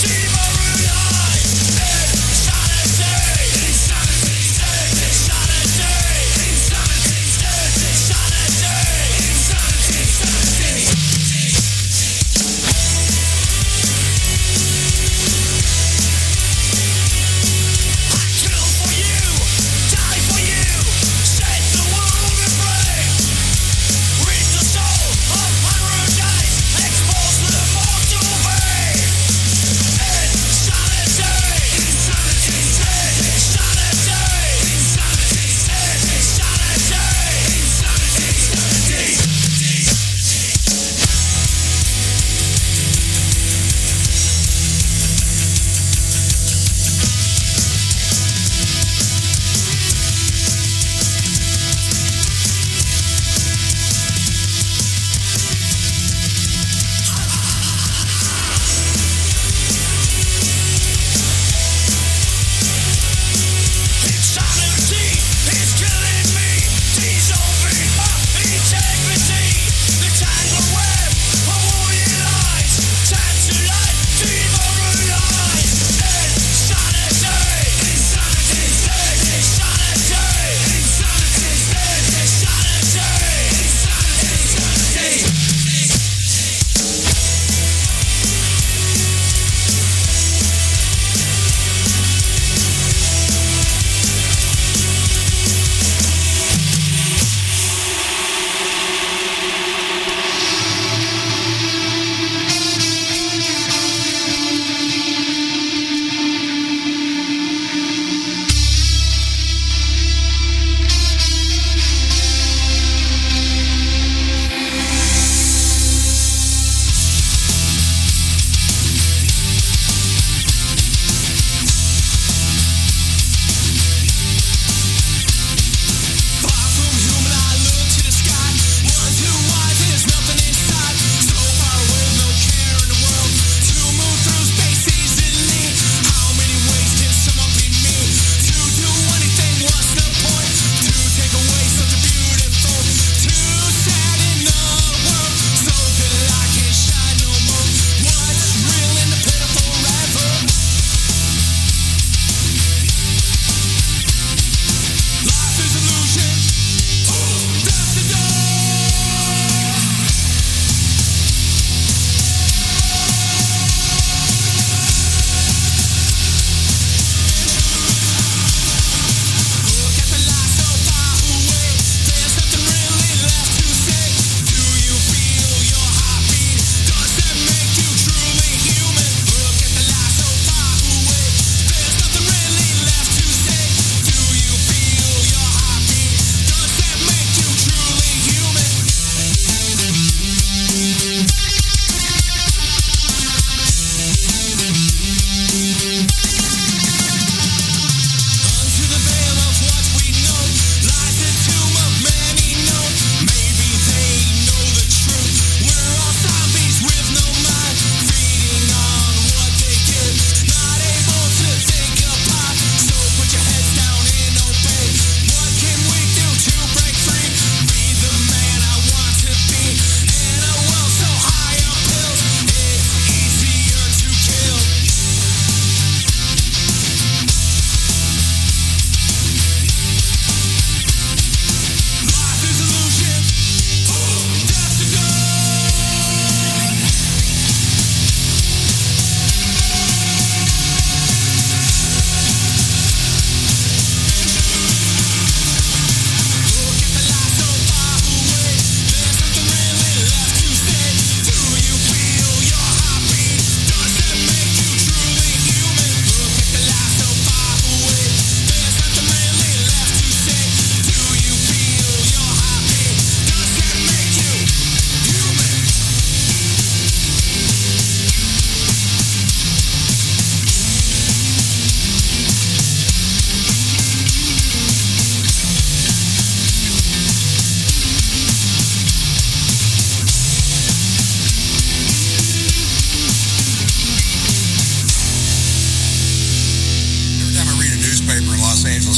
Demoralized,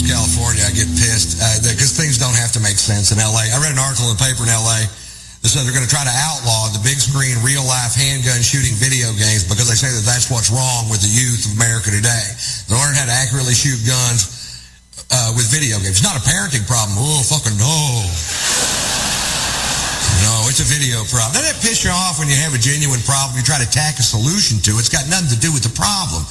California, I get pissed because things don't have to make sense in L.A. I read an article in the paper in L.A. that said they're going to try to outlaw the big screen, real-life handgun shooting video games because they say that that's what's wrong with the youth of America today. They learn how to accurately shoot guns with video games. It's not a parenting problem. Oh, fucking no. No, it's a video problem. Doesn't it piss you off when you have a genuine problem, you try to tack a solution to it? It's got nothing to do with the problem.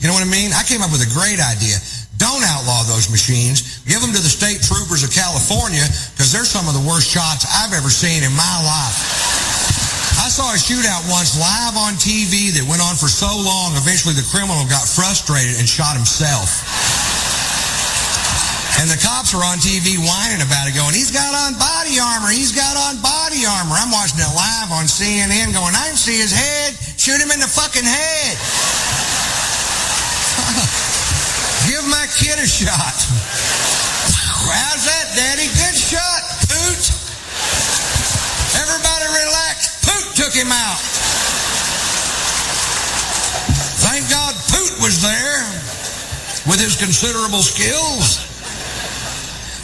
You know what I mean? I came up with a great idea. Don't outlaw those machines. Give them to the state troopers of California because they're some of the worst shots I've ever seen in my life. I saw a shootout once live on TV that went on for so long, eventually the criminal got frustrated and shot himself. And the cops are on TV whining about it, going, he's got on body armor, he's got on body armor. I'm watching it live on CNN going, I can see his head. Shoot him in the fucking head. Give my kid a shot. How's that, Daddy? Good shot, Poot. Everybody relax. Poot took him out. Thank God Poot was there with his considerable skills.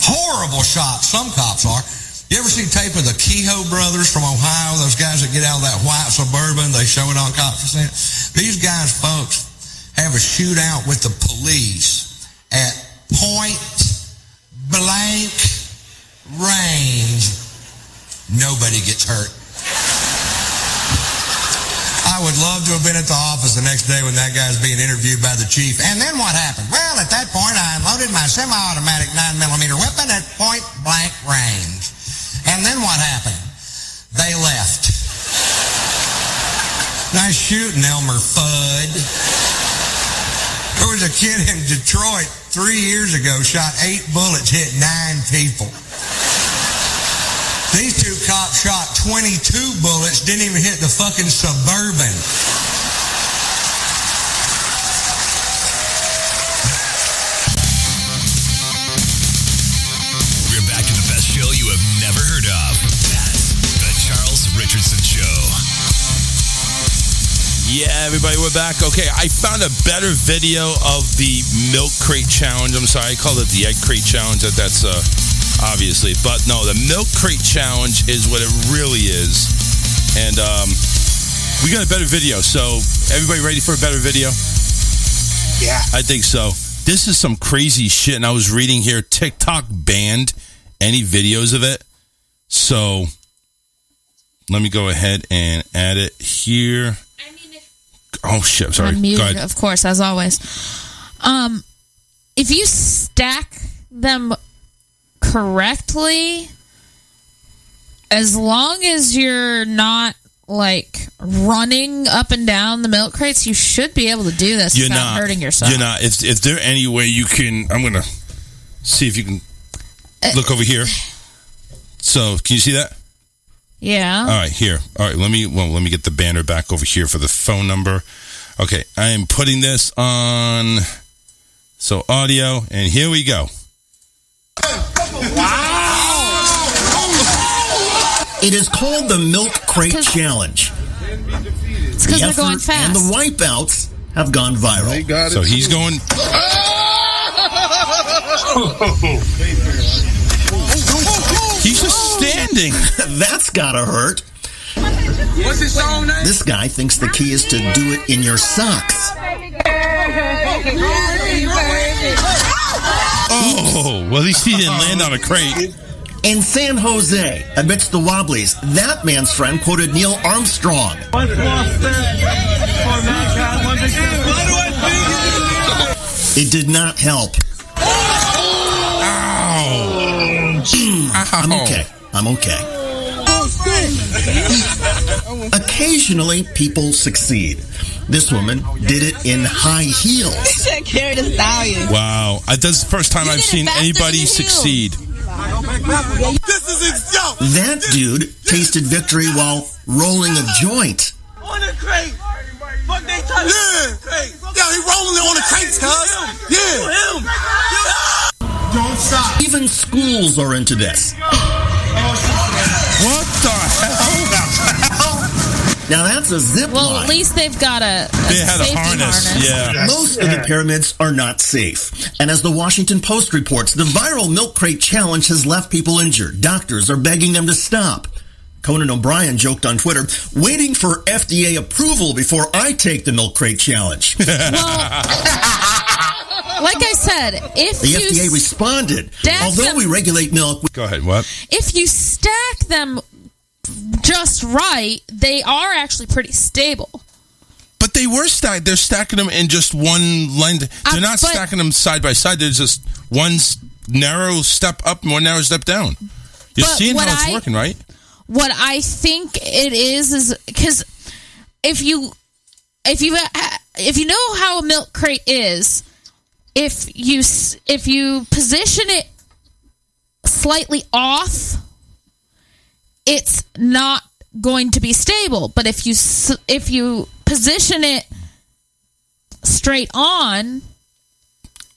Horrible shot, some cops are. You ever see tape of the Kehoe brothers from Ohio? Those guys that get out of that white Suburban, they show it on cops. These guys, folks, have a shootout with the police at point blank range. Nobody gets hurt. I would love to have been at the office the next day when that guy's being interviewed by the chief. And then what happened? Well, at that point, I unloaded my semi-automatic 9mm weapon at point-blank range. And then what happened? They left. Nice shooting, Elmer Fudd. There was a kid in Detroit 3 years ago, shot 8 bullets, hit 9 people. These two cops shot 22 bullets, didn't even hit the fucking Suburban. We're back to the best show you have never heard of. That's The Charles Richardson Show. Yeah, everybody, we're back. Okay, I found a better video of the milk crate challenge. I'm sorry, I called it the egg crate challenge. That's obviously. But no, the milk crate challenge is what it really is. And we got a better video. So everybody ready for a better video? Yeah. I think so. This is some crazy shit. And I was reading here, TikTok banned any videos of it. So let me go ahead and add it here. Oh, shit. Sorry. I'm muted, of course, as always. If you stack them correctly, as long as you're not like running up and down the milk crates, you should be able to do this without hurting yourself. You're not. If there any way you can, I'm gonna see if you can look over here. So can you see that? Yeah. All right, here. All right, let me get the banner back over here for the phone number. Okay, I am putting this on. So audio, and here we go. Wow! It is called the Milk Crate Challenge. It's because they're going fast. And the wipeouts have gone viral. So he's going. He's just standing. That's gotta hurt. What's his song name? This guy thinks the key is to do it in your socks. Oh, well, at least he didn't land on a crate. In San Jose, amidst the Wobblies, that man's friend quoted Neil Armstrong. It did not help. I'm okay. Occasionally, people succeed. This woman did it in high heels. Carry the stallion. Wow. That's the first time I've seen anybody succeed. That dude tasted victory while rolling a joint. On the crate. Fuck they touch. Yeah, he rolling it on the crates, cuz. Yeah. Him. Don't stop. Even schools are into this. What the hell? Now that's a zip line. Well, at least they've got a They had a harness. Yeah. Most of the pyramids are not safe. And as the Washington Post reports, the viral milk crate challenge has left people injured. Doctors are begging them to stop. Conan O'Brien joked on Twitter, waiting for FDA approval before I take the milk crate challenge. Like I said, if the FDA responded, although we regulate milk... Go ahead, what? If you stack them just right, they are actually pretty stable. But they were stacked. They're stacking them in just one line. They're not stacking them side by side. There's just one narrow step up and one narrow step down. You're seeing how it's working, right? What I think it is because if you know how a milk crate is, if you position it slightly off, it's not going to be stable. But if you position it straight on,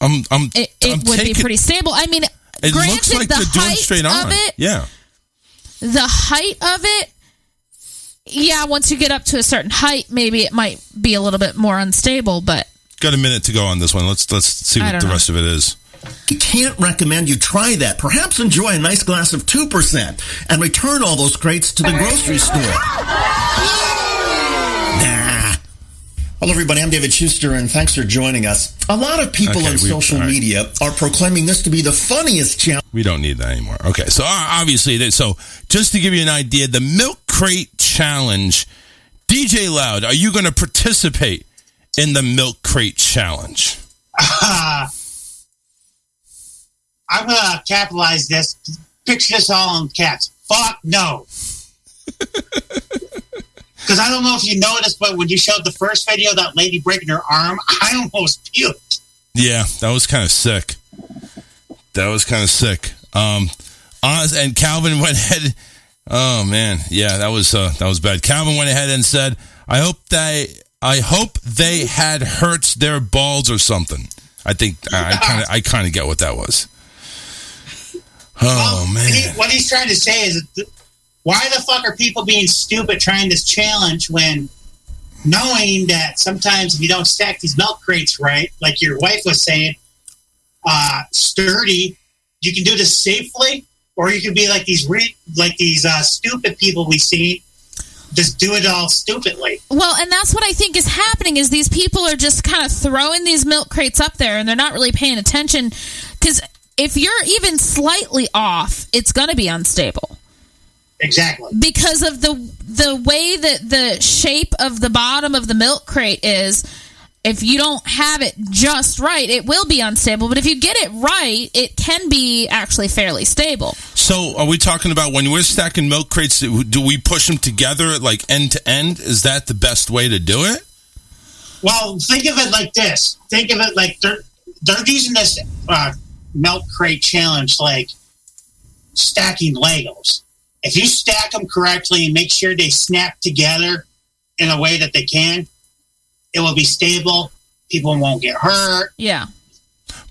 it would be pretty stable. I mean, it granted, looks like they're doing straight on. Yeah. The height of it, yeah, once you get up to a certain height, maybe it might be a little bit more unstable, but... Got a minute to go on this one. Let's see what the rest of it is. I can't recommend you try that. Perhaps enjoy a nice glass of 2% and return all those crates to the grocery store. Hello, everybody. I'm David Schuster, and thanks for joining us. A lot of people on social media are proclaiming this to be the funniest challenge. We don't need that anymore. Okay, so obviously, just to give you an idea, the Milk Crate Challenge, DJ Loud, are you going to participate in the Milk Crate Challenge? I'm going to capitalize this. Picture this all in caps. Fuck no. Because I don't know if you noticed, but when you showed the first video, that lady breaking her arm, I almost puked. Yeah, that was kind of sick. And Calvin went ahead. Oh man, yeah, that was bad. Calvin went ahead and said, "I hope they had hurts their balls or something." I think I kind of get what that was. Oh man, what he's trying to say is that. Why the fuck are people being stupid trying this challenge when knowing that sometimes if you don't stack these milk crates right, like your wife was saying, sturdy, you can do this safely, or you can be like these stupid people we see, just do it all stupidly. Well, and that's what I think is happening is these people are just kind of throwing these milk crates up there and they're not really paying attention because if you're even slightly off, it's going to be unstable. Exactly. Because of the way that the shape of the bottom of the milk crate is, if you don't have it just right, it will be unstable. But if you get it right, it can be actually fairly stable. So are we talking about when we're stacking milk crates, do we push them together like end to end? Is that the best way to do it? Well, think of it like this. Think of it like they're using this milk crate challenge like stacking Legos. If you stack them correctly and make sure they snap together in a way that they can, it will be stable. People won't get hurt. Yeah.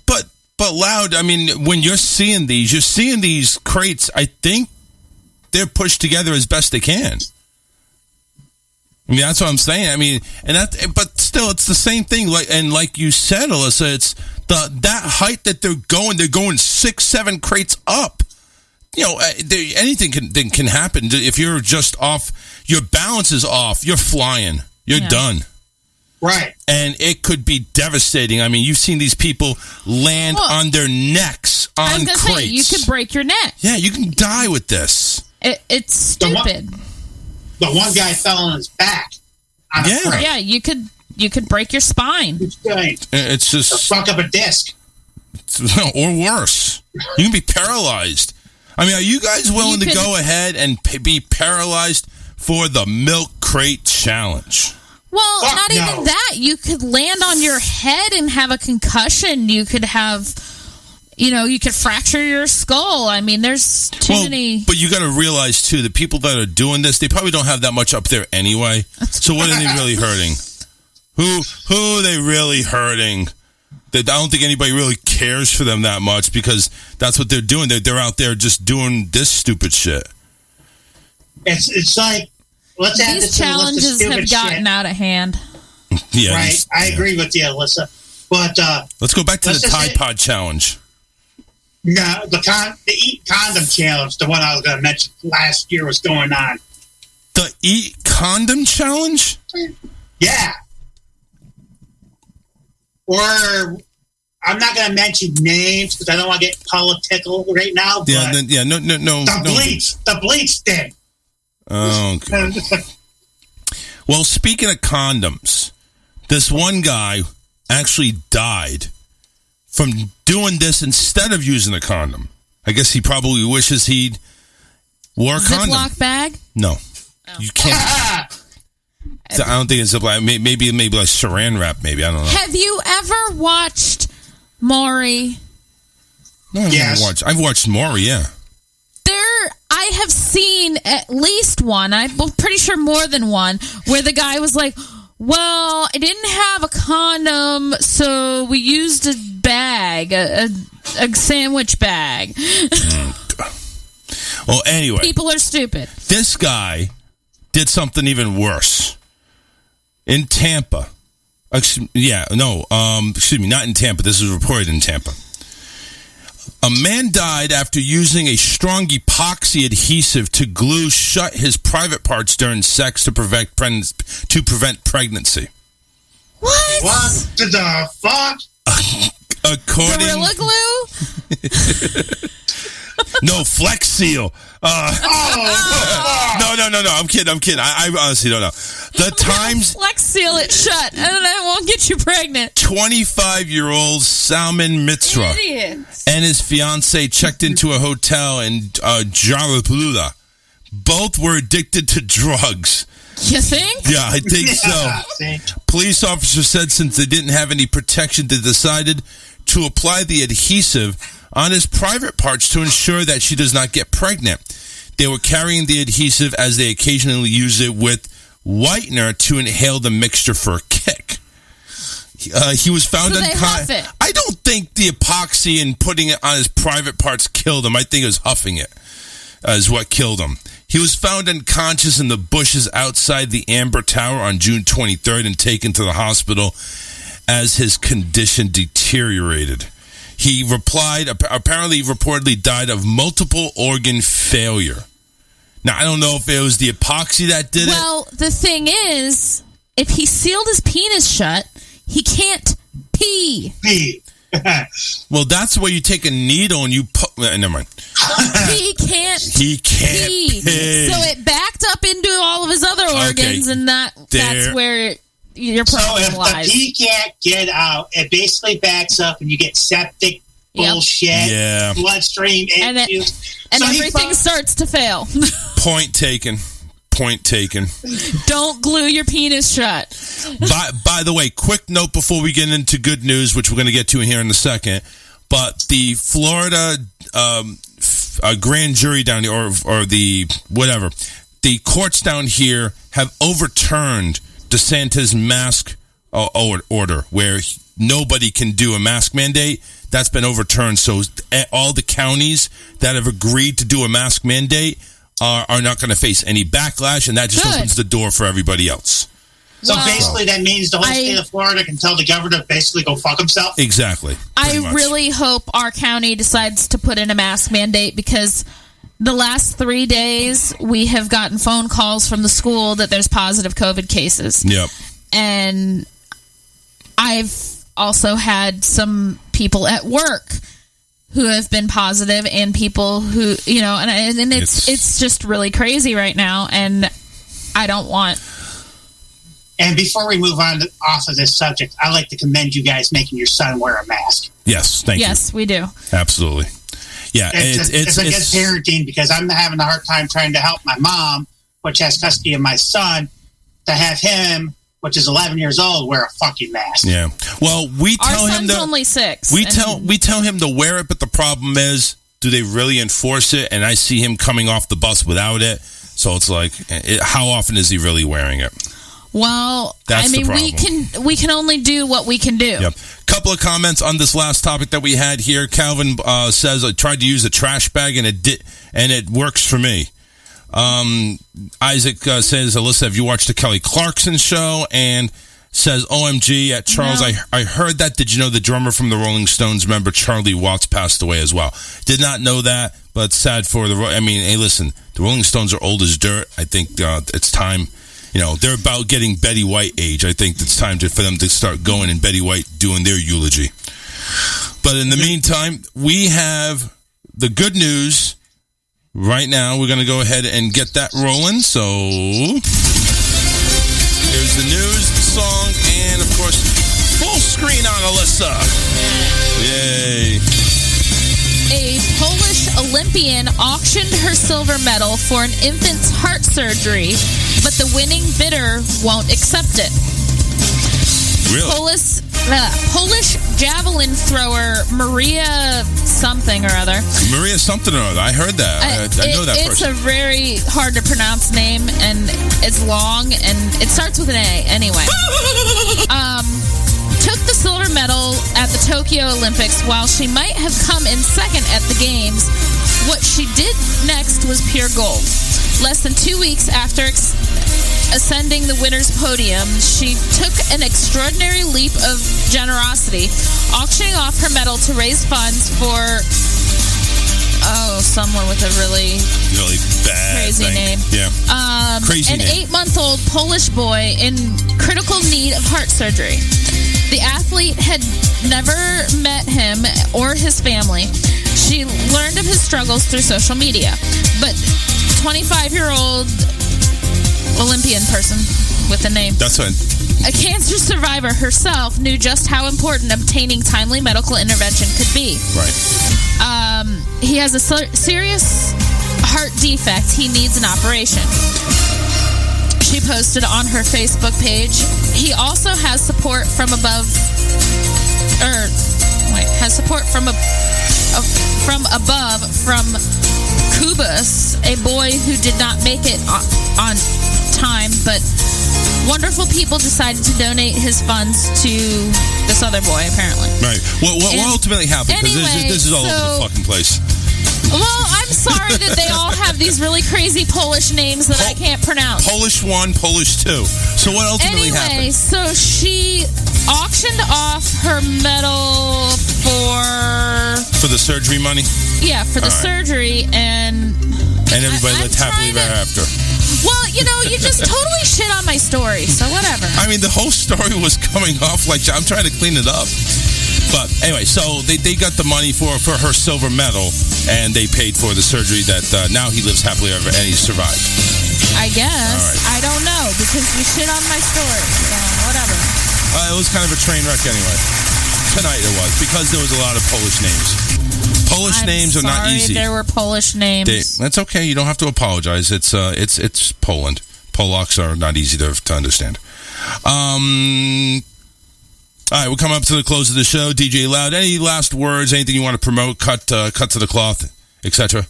But Loud, I mean, when you're seeing these crates, I think they're pushed together as best they can. I mean, that's what I'm saying. I mean, but still, it's the same thing. Like you said, Alyssa, it's that height that they're going 6-7 crates up. You know, anything can happen. If you're just off, your balance is off, you're flying, you're done. Right. And it could be devastating. I mean, you've seen these people land on their necks on I was gonna crates. say, you could break your neck. Yeah, you can die with this. It's stupid. The one guy fell on his back. Yeah, you could break your spine. It's just or fuck up a disc. Or worse. You can be paralyzed. I mean, are you guys willing to go ahead and be paralyzed for the Milk Crate Challenge? Well, not even that. You could land on your head and have a concussion. You could have, you could fracture your skull. I mean, there's too many. But you got to realize, too, the people that are doing this, they probably don't have that much up there anyway. So what are they really hurting? Who are they really hurting? I don't think anybody really cares for them that much because that's what they're doing. They're out there just doing this stupid shit. It's like, let's add these challenges have gotten out of hand. Yeah, right. I agree with you, Alyssa. But let's go back to the Tide Pod challenge. No, the Eat Condom challenge, the one I was going to mention last year, was going on. The Eat Condom challenge? Yeah. Or I'm not going to mention names because I don't want to get political right now. But No. The bleach thing. Oh, okay. Well, speaking of condoms, this one guy actually died from doing this instead of using a condom. I guess he probably wishes he'd wore a condom. Ziploc bag? No. You can't. I don't think it's Ziploc. Maybe like saran wrap, maybe. I don't know. Have you ever watched Maury? No, I've watched Maury, yeah. I have seen at least one, I'm pretty sure more than one, where the guy was like, well, I didn't have a condom, so we used a bag, a sandwich bag. Well, anyway. People are stupid. This guy did something even worse. In Tampa. Excuse me, not in Tampa. This is reported in Tampa. A man died after using a strong epoxy adhesive to glue shut his private parts during sex to prevent pregnancy. What the fuck? According Gorilla Glue? No, Flex Seal. No. I'm kidding. I honestly don't know. The Times Flex Seal it shut, and I won't get you pregnant. 25-year-old Salman Mitra and his fiancée checked into a hotel in Jarapula. Both were addicted to drugs. You think? Yeah, I think so. Police officers said since they didn't have any protection, they decided to apply the adhesive on his private parts to ensure that she does not get pregnant. They were carrying the adhesive as they occasionally use it with whitener to inhale the mixture for a kick. He was found unconscious. I don't think the epoxy and putting it on his private parts killed him. I think it was huffing it is what killed him. He was found unconscious in the bushes outside the Amber Tower on June 23rd and taken to the hospital as his condition deteriorated. He reportedly died of multiple organ failure. Now, I don't know if it was the epoxy that did it. Well, the thing is, if he sealed his penis shut, he can't pee. Well, that's where you take a needle and you put... Never mind. He can't pee. So it backed up into all of his other organs, and that's where your problem lies. So if the pee can't get out, it basically backs up and you get septic bullshit, bloodstream issues. And everything starts to fail. Point taken. Don't glue your penis shut. By the way, quick note before we get into good news, which we're going to get to here in a second, but the Florida grand jury down here, or the whatever, the courts down here have overturned DeSantis' mask order, where nobody can do a mask mandate. That's been overturned. So all the counties that have agreed to do a mask mandate are not going to face any backlash, and that just opens the door for everybody else. So basically that means the whole state of Florida can tell the governor to basically go fuck himself? Exactly. I really hope our county decides to put in a mask mandate, because the last 3 days we have gotten phone calls from the school that there's positive COVID cases. Yep. And I've also had some people at work who have been positive, and people who, and it's just really crazy right now, and I don't want... And before we move on off of this subject, I'd like to commend you guys making your son wear a mask. Yes, thank you. Yes, we do. Absolutely. Yeah, it's a good parenting, because I'm having a hard time trying to help my mom, which has custody of my son, to have him, which is 11 years old, wear a fucking mask. Yeah. Well, we tell him son's only 6. We tell him to wear it, but the problem is, do they really enforce it? And I see him coming off the bus without it. So it's like, how often is he really wearing it? Well, that's the problem. we can only do what we can do. Yep. Couple of comments on this last topic that we had here. Calvin says, I tried to use a trash bag and it works for me. Isaac says, Alyssa, have you watched the Kelly Clarkson show? And says, OMG, at Charles, No. I heard that. Did you know the drummer from the Rolling Stones, member Charlie Watts, passed away as well? Did not know that, but sad for hey, listen, the Rolling Stones are old as dirt. I think it's time. They're about getting Betty White age. I think it's time for them to start going and Betty White doing their eulogy. But in the meantime, we have the good news right now. We're going to go ahead and get that rolling. So here's the news, the song, and of course, full screen on Alyssa. Yay. A Polish Olympian auctioned her silver medal for an infant's heart surgery, but the winning bidder won't accept it. Really? Polish javelin thrower Maria something or other. Maria something or other. I heard that. I know that person. It's a very hard to pronounce name, and it's long, and it starts with an A. Anyway. Took the silver medal at the Tokyo Olympics while she might have come in second at the games. What she did next was pure gold. Less than 2 weeks after ascending the winner's podium, she took an extraordinary leap of generosity, auctioning off her medal to raise funds for someone with a really bad crazy name. Yeah. Crazy an name. 8-month-old Polish boy in critical need of heart surgery. The athlete had never met him or his family. She learned of his struggles through social media. But 25-year-old Olympian person with a name. That's right. A cancer survivor herself knew just how important obtaining timely medical intervention could be. Right. He has a serious heart defect. He needs an operation. She posted on her Facebook page. He also has support from above, from Kubus, a boy who did not make it on time, but wonderful people decided to donate his funds to this other boy, apparently. Right. What ultimately happened? Because Anyway, this is all over the fucking place. Well, I'm sorry that they all have these really crazy Polish names that I can't pronounce. Polish 1, Polish 2. So what ultimately happened? So she auctioned off her medal for the surgery money? Yeah, for the surgery, and everybody lived happily ever after. Well, you just totally shit on my story, so whatever. I mean, the whole story was coming off like I'm trying to clean it up. But anyway, so they got the money for her silver medal, and they paid for the surgery that now he lives happily ever, and he survived. I guess. All right. I don't know, because you shit on my story, so whatever. It was kind of a train wreck anyway. Tonight it was, because there was a lot of Polish names. Polish names are not easy. There were Polish names. That's okay. You don't have to apologize. It's Poland. Polacks are not easy to understand. All right, we're coming up to the close of the show. DJ Loud, any last words? Anything you want to promote? Cut to the cloth, etc.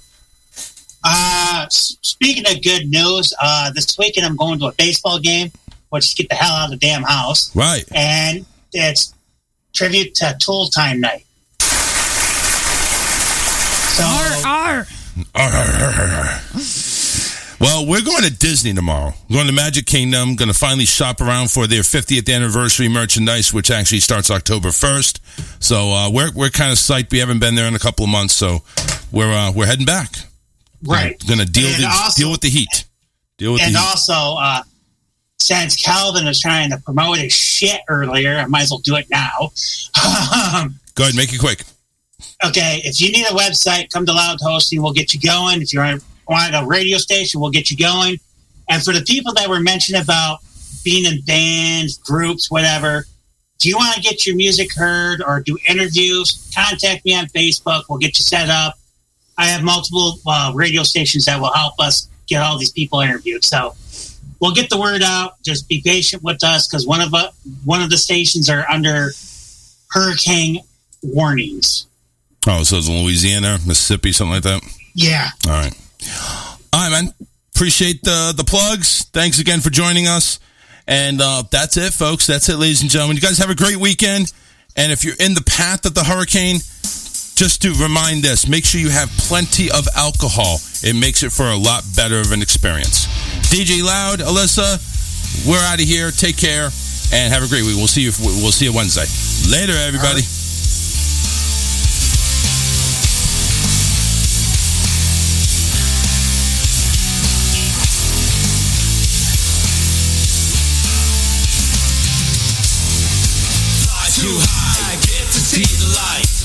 Speaking of good news, this weekend I'm going to a baseball game, which is get the hell out of the damn house. Right. And it's tribute to Tool Time night. So, Arr. Well, we're going to Disney tomorrow. We're going to Magic Kingdom. Going to finally shop around for their 50th anniversary merchandise, which actually starts October 1st. So we're kind of psyched. We haven't been there in a couple of months, so we're heading back. Right. Going to deal with the heat. Also, since Calvin was trying to promote his shit earlier, I might as well do it now. Go ahead, make it quick. Okay, if you need a website, come to Loud Hosting. We'll get you going. If you want a radio station, we'll get you going. And for the people that were mentioned about being in bands, groups, whatever, do you want to get your music heard or do interviews? Contact me on Facebook. We'll get you set up. I have multiple radio stations that will help us get all these people interviewed. So we'll get the word out. Just be patient with us because one of the stations are under hurricane warnings. Oh, so it's Louisiana, Mississippi, something like that? Yeah. All right, man. Appreciate the plugs. Thanks again for joining us. And that's it, folks. That's it, ladies and gentlemen. You guys have a great weekend. And if you're in the path of the hurricane, just to remind this, make sure you have plenty of alcohol. It makes it for a lot better of an experience. DJ Loud, Alyssa, we're out of here. Take care. and have a great week. We'll see you Wednesday. Later, everybody. Fly too high, I get to see the light.